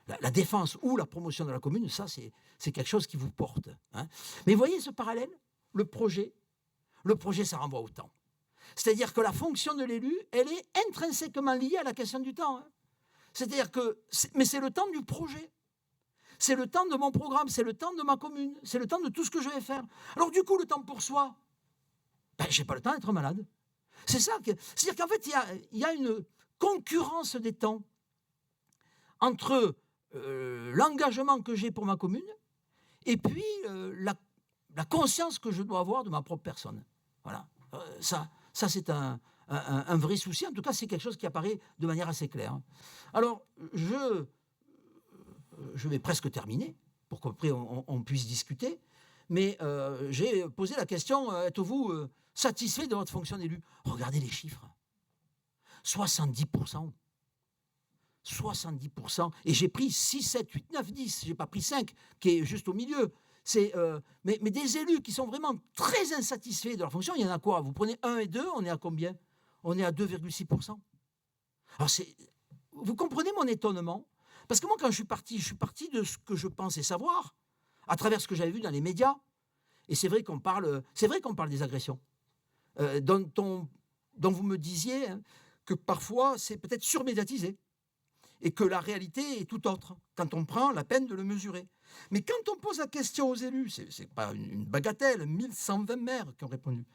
Speaker 4: la défense ou la promotion de la commune, ça, c'est quelque chose qui vous porte. Hein. Mais voyez ce parallèle? Le projet, ça renvoie au temps. C'est-à-dire que la fonction de l'élu, elle est intrinsèquement liée à la question du temps. Hein. C'est-à-dire que, mais c'est le temps du projet. C'est le temps de mon programme, c'est le temps de ma commune, c'est le temps de tout ce que je vais faire. Alors du coup, le temps pour soi, je n'ai pas le temps d'être malade. C'est-à-dire qu'en fait, il y a une concurrence des temps entre l'engagement que j'ai pour ma commune et puis la conscience que je dois avoir de ma propre personne. Voilà. Ça c'est un vrai souci. En tout cas, c'est quelque chose qui apparaît de manière assez claire. Alors, je vais presque terminer pour qu'après on puisse discuter. Mais j'ai posé la question, êtes-vous satisfait de votre fonction d'élu? Regardez les chiffres. 70%. 70%. Et j'ai pris 6, 7, 8, 9, 10. Je n'ai pas pris 5, qui est juste au milieu. Mais des élus qui sont vraiment très insatisfaits de leur fonction, il y en a quoi? Vous prenez 1 et 2, on est à combien? On est à 2,6%. Alors, vous comprenez mon étonnement? Parce que moi, quand je suis parti de ce que je pensais savoir, à travers ce que j'avais vu dans les médias. Et c'est vrai qu'on parle des agressions, dont vous me disiez hein, que parfois c'est peut-être surmédiatisé et que la réalité est tout autre quand on prend la peine de le mesurer. Mais quand on pose la question aux élus, c'est pas une bagatelle, 1120 maires qui ont répondu,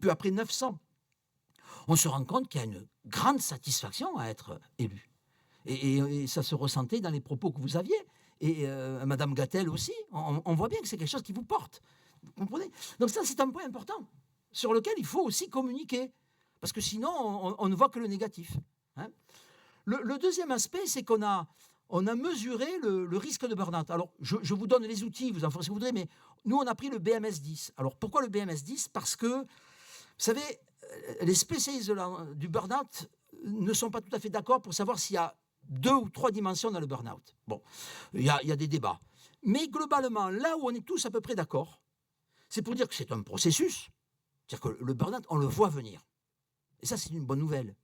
Speaker 4: puis après 900, on se rend compte qu'il y a une grande satisfaction à être élu. Et ça se ressentait dans les propos que vous aviez. Et Madame Gatel aussi, on voit bien que c'est quelque chose qui vous porte. Vous comprenez? Donc ça, c'est un point important sur lequel il faut aussi communiquer. Parce que sinon, on ne voit que le négatif. Hein. Le deuxième aspect, c'est qu'on a mesuré le risque de burn-out. Alors, je vous donne les outils, vous en ferez ce que vous voudrez, mais nous, on a pris le BMS 10. Alors, pourquoi le BMS 10? Parce que, vous savez, les spécialistes du burn-out ne sont pas tout à fait d'accord pour savoir s'il y a 2 ou 3 dimensions dans le burn-out. Bon, il y a des débats. Mais globalement, là où on est tous à peu près d'accord, c'est pour dire que c'est un processus. C'est-à-dire que le burn-out, on le voit venir. Et ça, c'est une bonne nouvelle.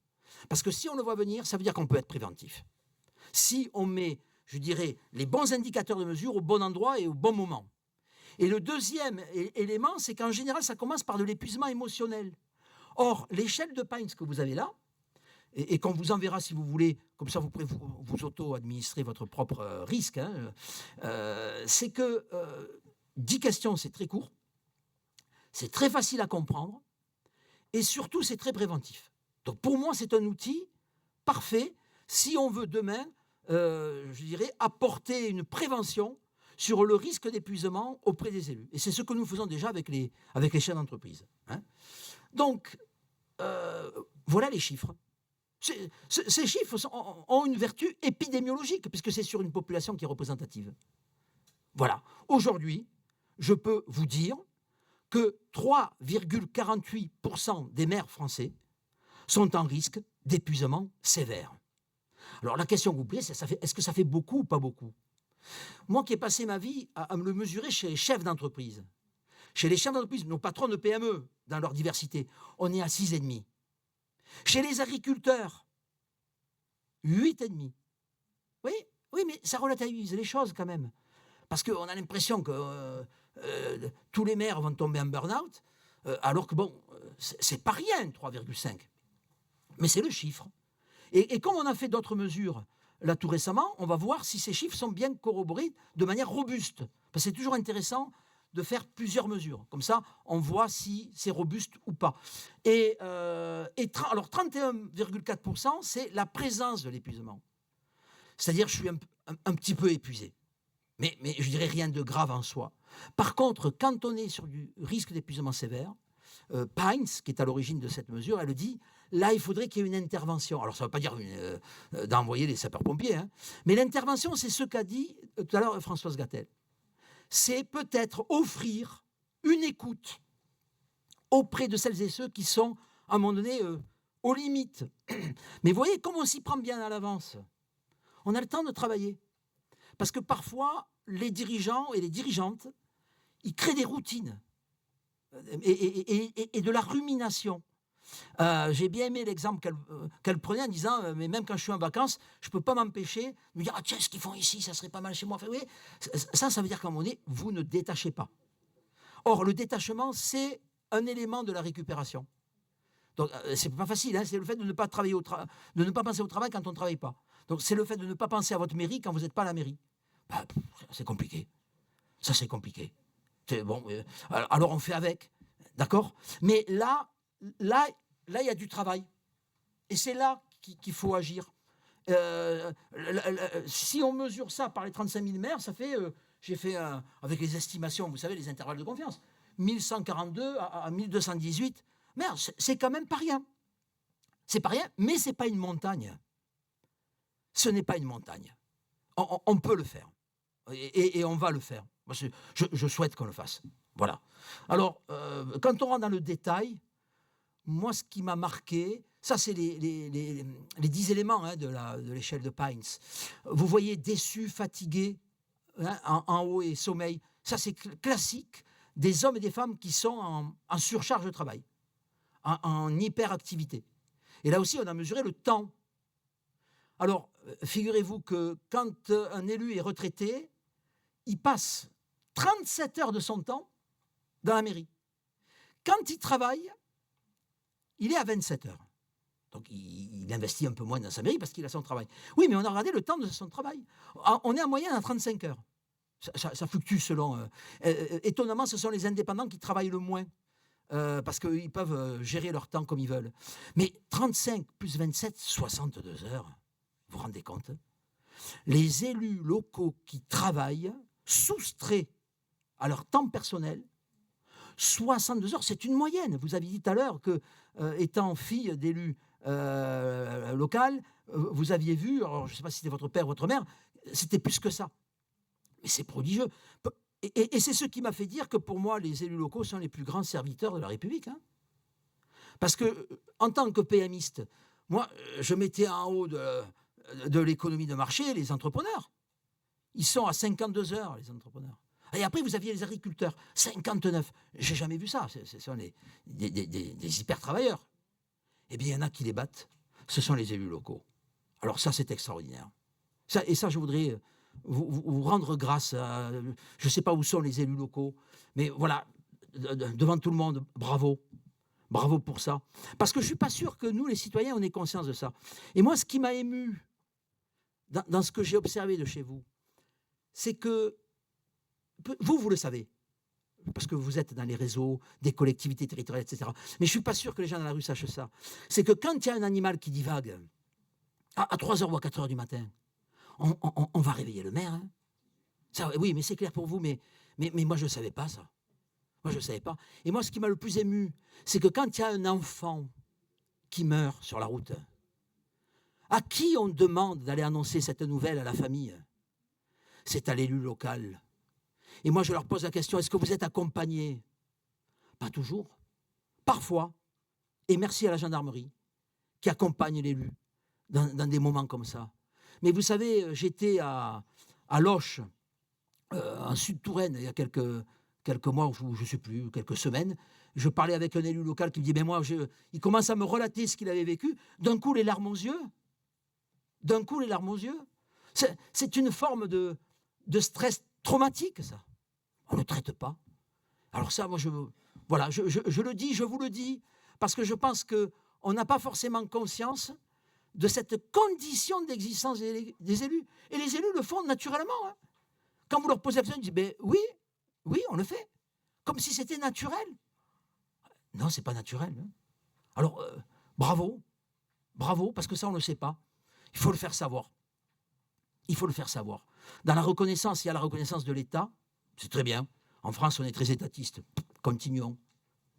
Speaker 4: Parce que si on le voit venir, ça veut dire qu'on peut être préventif. Si on met, je dirais, les bons indicateurs de mesure au bon endroit et au bon moment. Et le deuxième élément, c'est qu'en général, ça commence par de l'épuisement émotionnel. Or, l'échelle de Pines que vous avez là, et qu'on vous enverra si vous voulez, comme ça vous pourrez vous auto-administrer votre propre risque, hein, c'est que 10 questions, c'est très court, c'est très facile à comprendre, et surtout, c'est très préventif. Donc pour moi, c'est un outil parfait si on veut demain, je dirais, apporter une prévention sur le risque d'épuisement auprès des élus. Et c'est ce que nous faisons déjà avec les chefs d'entreprise. Hein. Donc, voilà les chiffres. Ces chiffres ont une vertu épidémiologique, puisque c'est sur une population qui est représentative. Voilà. Aujourd'hui, je peux vous dire que 3,48% des maires français sont en risque d'épuisement sévère. Alors la question que vous posez, c'est est-ce que ça fait beaucoup ou pas beaucoup? Moi qui ai passé ma vie à me le mesurer chez les chefs d'entreprise, nos patrons de PME, dans leur diversité, on est à 6,5. Chez les agriculteurs, 8,5. Oui, mais ça relativise les choses quand même. Parce qu'on a l'impression que tous les maires vont tomber en burn-out, alors que bon, c'est pas rien, 3,5. Mais c'est le chiffre. Et comme on a fait d'autres mesures là tout récemment, on va voir si ces chiffres sont bien corroborés de manière robuste. Parce que c'est toujours intéressant de faire plusieurs mesures. Comme ça, on voit si c'est robuste ou pas. Alors 31,4%, c'est la présence de l'épuisement. C'est-à-dire, je suis un petit peu épuisé. Mais je dirais rien de grave en soi. Par contre, quand on est sur du risque d'épuisement sévère, Pines, qui est à l'origine de cette mesure, elle dit, là, il faudrait qu'il y ait une intervention. Alors, ça ne veut pas dire d'envoyer les sapeurs-pompiers, hein, mais l'intervention, c'est ce qu'a dit tout à l'heure Françoise Gatel. C'est peut-être offrir une écoute auprès de celles et ceux qui sont, à un moment donné, aux limites. Mais vous voyez, comme on s'y prend bien à l'avance, on a le temps de travailler. Parce que parfois, les dirigeants et les dirigeantes, ils créent des routines et de la rumination. J'ai bien aimé l'exemple qu'elle prenait en disant mais même quand je suis en vacances, je ne peux pas m'empêcher de me dire ah, tiens, ce qu'ils font ici, ça serait pas mal chez moi. Enfin, oui, ça veut dire qu'à un moment donné, vous ne détachez pas. Or, le détachement, c'est un élément de la récupération. Donc, c'est pas facile, hein, c'est le fait de ne pas travailler de ne pas penser au travail quand on ne travaille pas. Donc, c'est le fait de ne pas penser à votre mairie quand vous n'êtes pas à la mairie. Bah, c'est compliqué. Ça, c'est compliqué. Bon, alors, on fait avec. D'accord ? Mais là, il y a du travail. Et c'est là qu'il faut agir. Si on mesure ça par les 35 000 maires, ça fait, j'ai fait avec les estimations, vous savez, les intervalles de confiance, 1142 à 1218 maires, c'est quand même pas rien. C'est pas rien, mais c'est pas une montagne. Ce n'est pas une montagne. On peut le faire. Et on va le faire. Je souhaite qu'on le fasse. Voilà. Alors, quand on rentre dans le détail, moi, ce qui m'a marqué, ça, c'est les 10 éléments hein, de l'échelle de Pines. Vous voyez déçu, fatigué, hein, en haut et sommeil. Ça, c'est classique des hommes et des femmes qui sont en surcharge de travail, en hyperactivité. Et là aussi, on a mesuré le temps. Alors, figurez-vous que quand un élu est retraité, il passe 37 heures de son temps dans la mairie. Quand il travaille, il est à 27 heures. Donc, il investit un peu moins dans sa mairie parce qu'il a son travail. Oui, mais on a regardé le temps de son travail. On est en moyenne à 35 heures. Ça fluctue selon... étonnamment, ce sont les indépendants qui travaillent le moins parce qu'ils peuvent gérer leur temps comme ils veulent. Mais 35 plus 27, 62 heures. Vous vous rendez compte ? Les élus locaux qui travaillent, soustraits à leur temps personnel, 62 heures, c'est une moyenne. Vous avez dit tout à l'heure que, étant fille d'élu local, vous aviez vu, alors je ne sais pas si c'était votre père ou votre mère, c'était plus que ça. Mais c'est prodigieux. Et c'est ce qui m'a fait dire que pour moi, les élus locaux sont les plus grands serviteurs de la République. Hein. Parce que, en tant que PMiste, moi, je mettais en haut de l'économie de marché les entrepreneurs. Ils sont à 52 heures, les entrepreneurs. Et après, vous aviez les agriculteurs, 59. J'ai jamais vu ça. Ce sont des hyper-travailleurs. Eh bien, il y en a qui les battent. Ce sont les élus locaux. Alors ça, c'est extraordinaire. Et ça, je voudrais vous rendre grâce à... Je ne sais pas où sont les élus locaux, mais voilà, devant tout le monde, bravo. Bravo pour ça. Parce que je ne suis pas sûr que nous, les citoyens, on ait conscience de ça. Et moi, ce qui m'a ému dans ce que j'ai observé de chez vous, c'est que vous le savez, parce que vous êtes dans les réseaux des collectivités territoriales, etc. Mais je ne suis pas sûr que les gens dans la rue sachent ça. C'est que quand il y a un animal qui divague à 3h ou à 4h du matin, on va réveiller le maire. Hein. Ça, oui, mais c'est clair pour vous, mais moi, je ne savais pas ça. Moi, je ne savais pas. Et moi, ce qui m'a le plus ému, c'est que quand il y a un enfant qui meurt sur la route, à qui on demande d'aller annoncer cette nouvelle à la famille? C'est à l'élu local. Et moi, je leur pose la question, est-ce que vous êtes accompagné? Pas toujours. Parfois. Et merci à la gendarmerie qui accompagne l'élu dans des moments comme ça. Mais vous savez, j'étais à Loches, en Sud-Touraine, il y a quelques mois, ou je ne sais plus, quelques semaines. Je parlais avec un élu local qui me dit, mais moi, il commence à me relater ce qu'il avait vécu. D'un coup, les larmes aux yeux. D'un coup, les larmes aux yeux. C'est une forme de stress traumatique, ça. On ne le traite pas. Alors ça, moi, je le dis, je vous le dis, parce que je pense qu'on n'a pas forcément conscience de cette condition d'existence des élus. Et les élus le font naturellement. Hein. Quand vous leur posez la question, ils disent, ben, oui, on le fait. Comme si c'était naturel. Non, ce n'est pas naturel. Hein. Alors, bravo, parce que ça, on ne le sait pas. Il faut le faire savoir. Il faut le faire savoir. Dans la reconnaissance, il y a la reconnaissance de l'État. C'est très bien. En France, on est très étatiste. Continuons.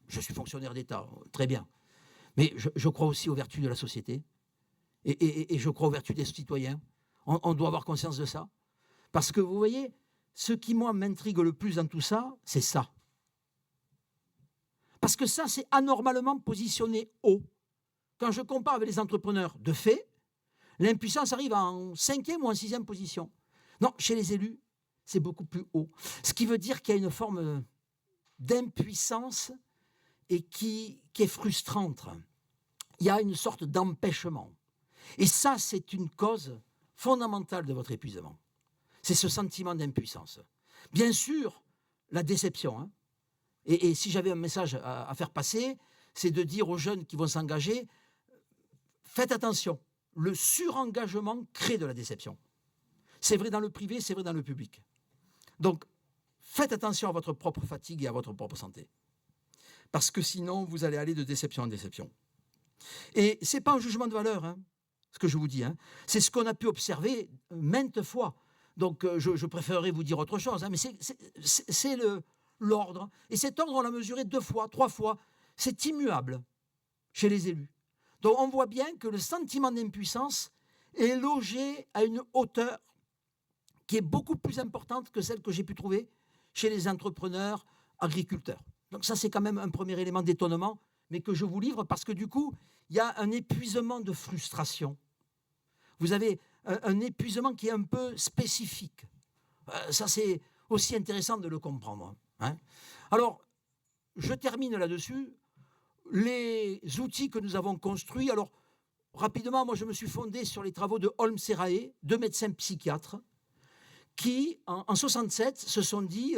Speaker 4: Je suis fonctionnaire d'État. Très bien. Mais je crois aussi aux vertus de la société. Et je crois aux vertus des citoyens. On doit avoir conscience de ça. Parce que vous voyez, ce qui, moi, m'intrigue le plus dans tout ça, c'est ça. Parce que ça, c'est anormalement positionné haut. Quand je compare avec les entrepreneurs de fait, l'impuissance arrive en 5e ou en 6e position. Non, chez les élus, c'est beaucoup plus haut. Ce qui veut dire qu'il y a une forme d'impuissance et qui est frustrante. Il y a une sorte d'empêchement. Et ça, c'est une cause fondamentale de votre épuisement. C'est ce sentiment d'impuissance. Bien sûr, la déception. Hein. Et si j'avais un message à faire passer, c'est de dire aux jeunes qui vont s'engager, faites attention, le surengagement crée de la déception. C'est vrai dans le privé, c'est vrai dans le public. Donc, faites attention à votre propre fatigue et à votre propre santé. Parce que sinon, vous allez aller de déception en déception. Et ce n'est pas un jugement de valeur, hein, ce que je vous dis. Hein. C'est ce qu'on a pu observer maintes fois. Donc, je préférerais vous dire autre chose. Hein, mais c'est l'ordre. Et cet ordre, on l'a mesuré 2 fois, 3 fois. C'est immuable chez les élus. Donc, on voit bien que le sentiment d'impuissance est logé à une hauteur qui est beaucoup plus importante que celle que j'ai pu trouver chez les entrepreneurs agriculteurs. Donc ça, c'est quand même un premier élément d'étonnement, mais que je vous livre parce que du coup, il y a un épuisement de frustration. Vous avez un épuisement qui est un peu spécifique. Ça, c'est aussi intéressant de le comprendre. Hein. Alors, je termine là-dessus. Les outils que nous avons construits, alors rapidement, moi je me suis fondé sur les travaux de Holm Serrae, 2 médecins psychiatres, qui, en 1967, se sont dit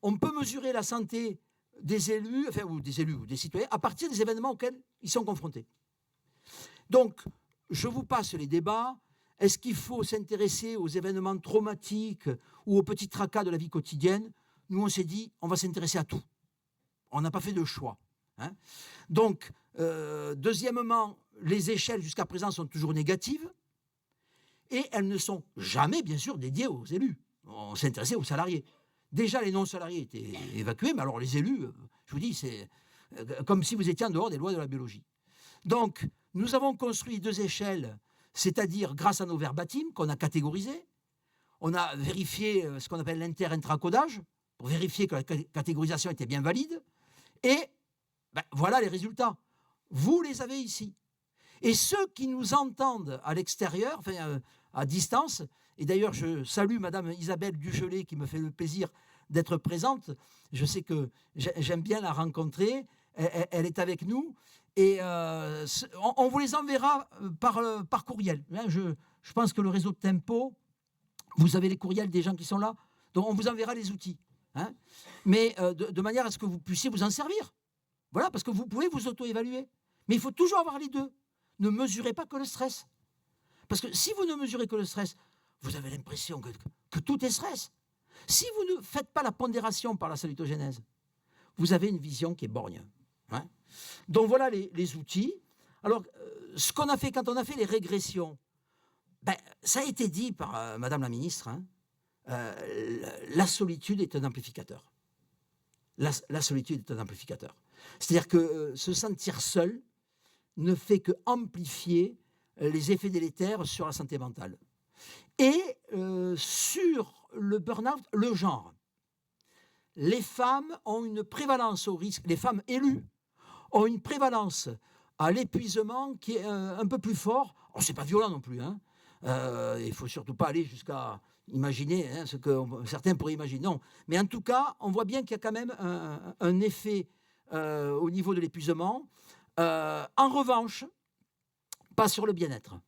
Speaker 4: on peut mesurer la santé des élus, enfin, ou des citoyens, à partir des événements auxquels ils sont confrontés. Donc, je vous passe les débats. Est-ce qu'il faut s'intéresser aux événements traumatiques ou aux petits tracas de la vie quotidienne? Nous, on s'est dit, on va s'intéresser à tout. On n'a pas fait de choix. Hein. Donc, deuxièmement, les échelles jusqu'à présent sont toujours négatives. Et elles ne sont jamais, bien sûr, dédiées aux élus. On s'intéressait aux salariés. Déjà, les non-salariés étaient évacués, mais alors les élus, je vous dis, c'est comme si vous étiez en dehors des lois de la biologie. Donc, nous avons construit 2 échelles, c'est-à-dire grâce à nos verbatims qu'on a catégorisés. On a vérifié ce qu'on appelle l'inter-intracodage, pour vérifier que la catégorisation était bien valide. Et voilà les résultats. Vous les avez ici. Et ceux qui nous entendent à l'extérieur, enfin à distance, et d'ailleurs je salue Madame Isabelle Duchelet qui me fait le plaisir d'être présente, je sais que j'aime bien la rencontrer, elle est avec nous, et on vous les enverra par courriel. Je pense que le réseau de Tempo, vous avez les courriels des gens qui sont là, donc on vous enverra les outils. Hein, mais de manière à ce que vous puissiez vous en servir. Voilà, parce que vous pouvez vous auto-évaluer. Mais il faut toujours avoir les deux. Ne mesurez pas que le stress. Parce que si vous ne mesurez que le stress, vous avez l'impression que tout est stress. Si vous ne faites pas la pondération par la salutogénèse, vous avez une vision qui est borgne. Hein. Donc voilà les outils. Alors, ce qu'on a fait quand on a fait les régressions, ça a été dit par Madame la ministre, hein, la solitude est un amplificateur. La solitude est un amplificateur. C'est-à-dire que se sentir seul ne fait que amplifier les effets délétères sur la santé mentale. Et sur le burn-out, le genre. Les femmes ont une prévalence au risque, les femmes élues ont une prévalence à l'épuisement qui est un peu plus fort. Ce n'est pas violent non plus. Hein. Il ne faut surtout pas aller jusqu'à imaginer ce que certains pourraient imaginer. Non. Mais en tout cas, on voit bien qu'il y a quand même un effet au niveau de l'épuisement. En revanche, pas sur le bien-être.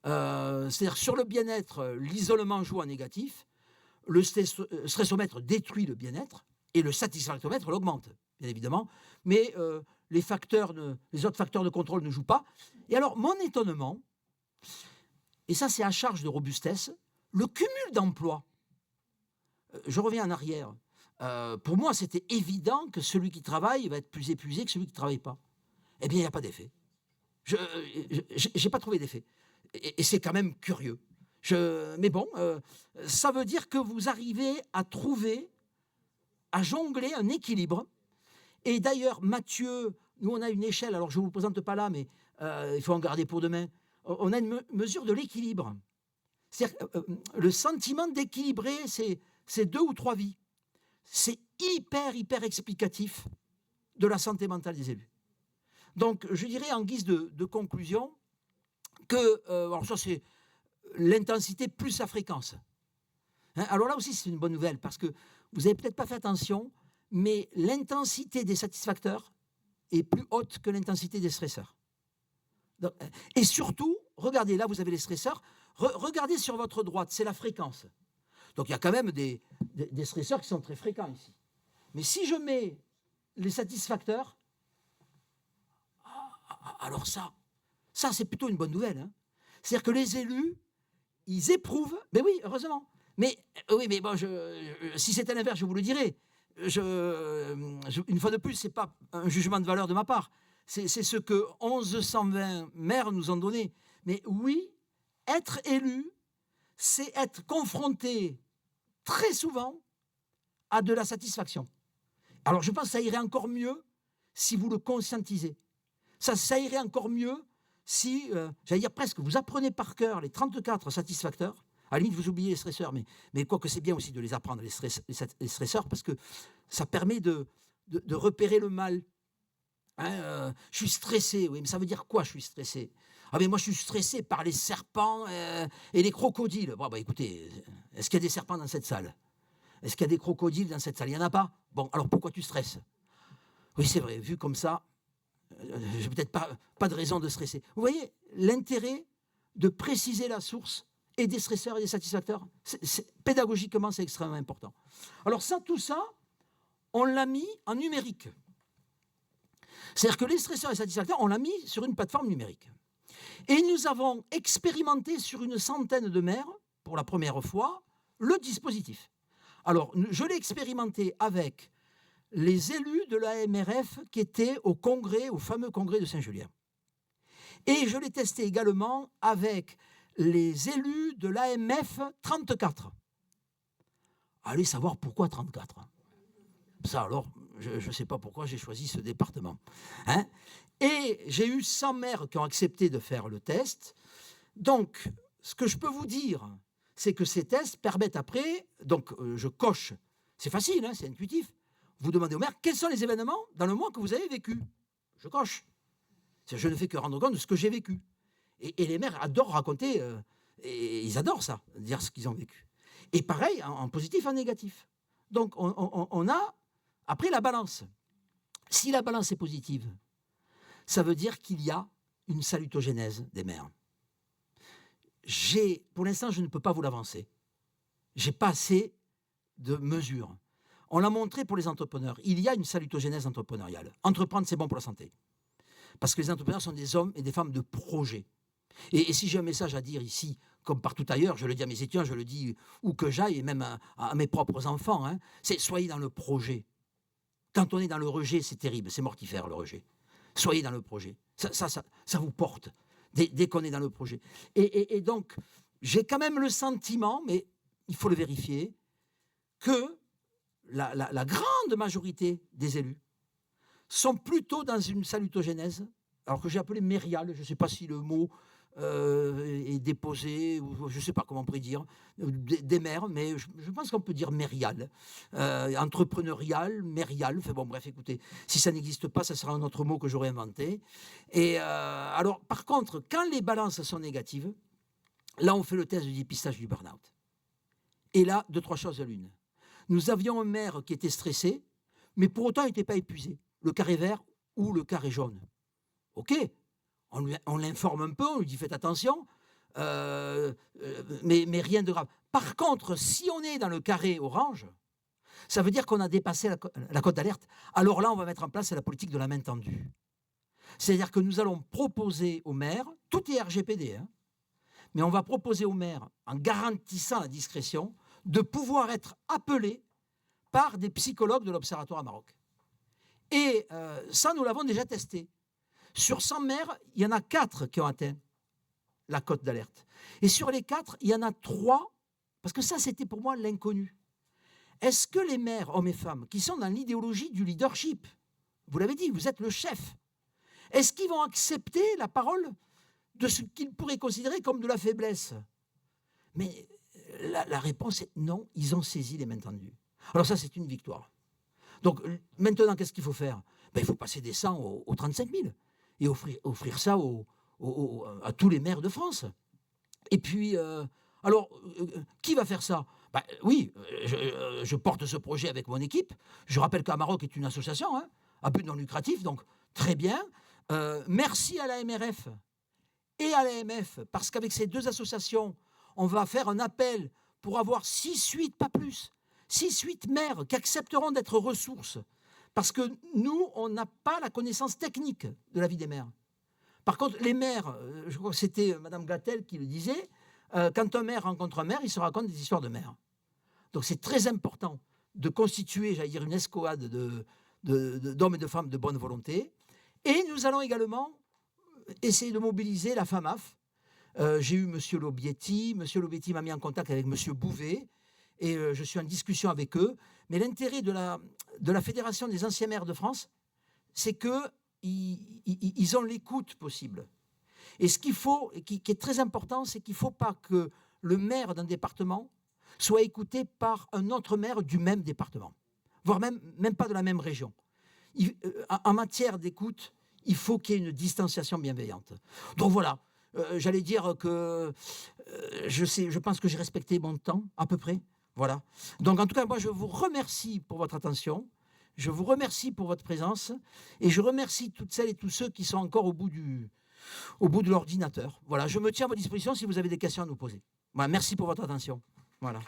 Speaker 4: C'est-à-dire sur le bien-être, l'isolement joue en négatif, le stressomètre détruit le bien-être et le satisfactomètre l'augmente, bien évidemment, mais les autres facteurs de contrôle ne jouent pas. Et alors, mon étonnement, et ça c'est à charge de robustesse, le cumul d'emplois. Je reviens en arrière. Pour moi, c'était évident que celui qui travaille va être plus épuisé que celui qui ne travaille pas. Eh bien, il n'y a pas d'effet. Je n'ai pas trouvé d'effet. Et c'est quand même curieux. Mais bon, ça veut dire que vous arrivez à trouver, à jongler un équilibre. Et d'ailleurs, Mathieu, nous on a une échelle, alors je ne vous présente pas là, mais il faut en garder pour demain. On a une mesure de l'équilibre. C'est-à-dire le sentiment d'équilibrer ces 2 ou 3 vies. C'est hyper explicatif de la santé mentale des élus. Donc, je dirais en guise de conclusion que, alors ça c'est l'intensité plus la fréquence. Hein, alors là aussi c'est une bonne nouvelle parce que vous n'avez peut-être pas fait attention, mais l'intensité des satisfacteurs est plus haute que l'intensité des stresseurs. Donc, et surtout, regardez, là vous avez les stresseurs, regardez sur votre droite, c'est la fréquence. Donc il y a quand même des stresseurs qui sont très fréquents ici. Mais si je mets les satisfacteurs, alors ça c'est plutôt une bonne nouvelle. Hein. C'est-à-dire que les élus, ils éprouvent, mais oui, heureusement. Mais oui, mais bon, si c'était l'inverse, je vous le dirais. Une fois de plus, ce n'est pas un jugement de valeur de ma part. C'est ce que 1120 maires nous ont donné. Mais oui, être élu, c'est être confronté très souvent à de la satisfaction. Alors je pense que ça irait encore mieux si vous le conscientisez. Ça irait encore mieux si, j'allais dire presque, vous apprenez par cœur les 34 satisfacteurs. À la limite, vous oubliez les stresseurs, mais quoique c'est bien aussi de les apprendre, les stresseurs, parce que ça permet de repérer le mal. Hein, je suis stressé, oui, mais ça veut dire quoi, je suis stressé? Ah, mais moi, je suis stressé par les serpents et les crocodiles. Bon, bah, écoutez, est-ce qu'il y a des serpents dans cette salle? Est-ce qu'il y a des crocodiles dans cette salle? Il n'y en a pas? Bon, alors pourquoi tu stresses? Oui, c'est vrai, vu comme ça, j'ai peut-être pas de raison de stresser. Vous voyez, l'intérêt de préciser la source et des stresseurs et des satisfacteurs, pédagogiquement, c'est extrêmement important. Alors ça, tout ça, on l'a mis en numérique. C'est-à-dire que les stresseurs et les satisfacteurs, on l'a mis sur une plateforme numérique. Et nous avons expérimenté sur une centaine de maires, pour la première fois, le dispositif. Alors, je l'ai expérimenté avec les élus de l'AMRF qui étaient au fameux congrès de Saint-Julien. Et je l'ai testé également avec les élus de l'AMF 34. Allez savoir pourquoi 34. Ça alors, je ne sais pas pourquoi j'ai choisi ce département. Hein? Et j'ai eu 100 maires qui ont accepté de faire le test. Donc, ce que je peux vous dire, c'est que ces tests permettent après, donc je coche, c'est facile, hein, c'est intuitif. Vous demandez au maire quels sont les événements dans le mois que vous avez vécu. Je coche. Je ne fais que rendre compte de ce que j'ai vécu. Et les maires adorent raconter, et ils adorent ça, dire ce qu'ils ont vécu. Et pareil, en positif, en négatif. Donc on a, après la balance. Si la balance est positive, ça veut dire qu'il y a une salutogénèse des maires. Pour l'instant, je ne peux pas vous l'avancer. Je n'ai pas assez de mesures. On l'a montré pour les entrepreneurs. Il y a une salutogénèse entrepreneuriale. Entreprendre, c'est bon pour la santé. Parce que les entrepreneurs sont des hommes et des femmes de projet. Et si j'ai un message à dire ici, comme partout ailleurs, je le dis à mes étudiants, je le dis où que j'aille, et même à mes propres enfants, hein, c'est soyez dans le projet. Quand on est dans le rejet, c'est terrible, c'est mortifère le rejet. Soyez dans le projet. Ça vous porte, dès qu'on est dans le projet. Et donc, j'ai quand même le sentiment, mais il faut le vérifier, que la grande majorité des élus sont plutôt dans une salutogénèse, alors que j'ai appelé mériale, je ne sais pas si le mot est déposé, ou je ne sais pas comment on pourrait dire, des maires, mais je pense qu'on peut dire mériale, entrepreneurial, mériale, enfin bon, bref, écoutez, si ça n'existe pas, ça sera un autre mot que j'aurais inventé. Et alors, par contre, quand les balances sont négatives, là, on fait le test du dépistage du burn-out. Et là, 2-3 choses à l'une. Nous avions un maire qui était stressé, mais pour autant, il n'était pas épuisé. Le carré vert ou le carré jaune. OK, on l'informe un peu, on lui dit faites attention, mais rien de grave. Par contre, si on est dans le carré orange, ça veut dire qu'on a dépassé la cote d'alerte. Alors là, on va mettre en place la politique de la main tendue. C'est-à-dire que nous allons proposer au maire, tout est RGPD, hein, mais on va proposer au maire, en garantissant la discrétion, de pouvoir être appelé par des psychologues de l'Observatoire à Maroc. Et ça, nous l'avons déjà testé. Sur 100 maires, il y en a 4 qui ont atteint la cote d'alerte. Et sur les 4, il y en a 3, parce que ça, c'était pour moi l'inconnu. Est-ce que les maires, hommes et femmes, qui sont dans l'idéologie du leadership, vous l'avez dit, vous êtes le chef, est-ce qu'ils vont accepter la parole de ce qu'ils pourraient considérer comme de la faiblesse? Mais la réponse est non, ils ont saisi les mains tendues. Alors ça, c'est une victoire. Donc maintenant, qu'est-ce qu'il faut faire? Il faut passer des 100 aux 35 000 et offrir ça à tous les maires de France. Et puis, qui va faire ça? Oui, je porte ce projet avec mon équipe. Je rappelle qu'Amaroc est une association, hein, à but non lucratif, donc très bien. Merci à la MRF et à l'AMF, parce qu'avec ces 2 associations, on va faire un appel pour avoir 6-8, pas plus, 6-8 maires qui accepteront d'être ressources. Parce que nous, on n'a pas la connaissance technique de la vie des maires. Par contre, les maires, je crois que c'était Mme Glattel qui le disait, quand un maire rencontre un maire, il se raconte des histoires de maires. Donc c'est très important de constituer, j'allais dire, une escouade d'hommes et de femmes de bonne volonté. Et nous allons également essayer de mobiliser la FAMAF. J'ai eu M. Lobietti. M. Lobietti m'a mis en contact avec M. Bouvet. Et je suis en discussion avec eux. Mais l'intérêt de la Fédération des anciens maires de France, c'est qu'ils ont l'écoute possible. Et ce qu'il faut, et qui est très important, c'est qu'il ne faut pas que le maire d'un département soit écouté par un autre maire du même département, voire même pas de la même région. En matière d'écoute, il faut qu'il y ait une distanciation bienveillante. Donc voilà, j'allais dire que je pense que j'ai respecté mon temps, à peu près. Voilà. Donc en tout cas, moi je vous remercie pour votre attention, je vous remercie pour votre présence, et je remercie toutes celles et tous ceux qui sont encore au bout de l'ordinateur. Voilà, je me tiens à votre disposition si vous avez des questions à nous poser. Voilà, merci pour votre attention. Voilà.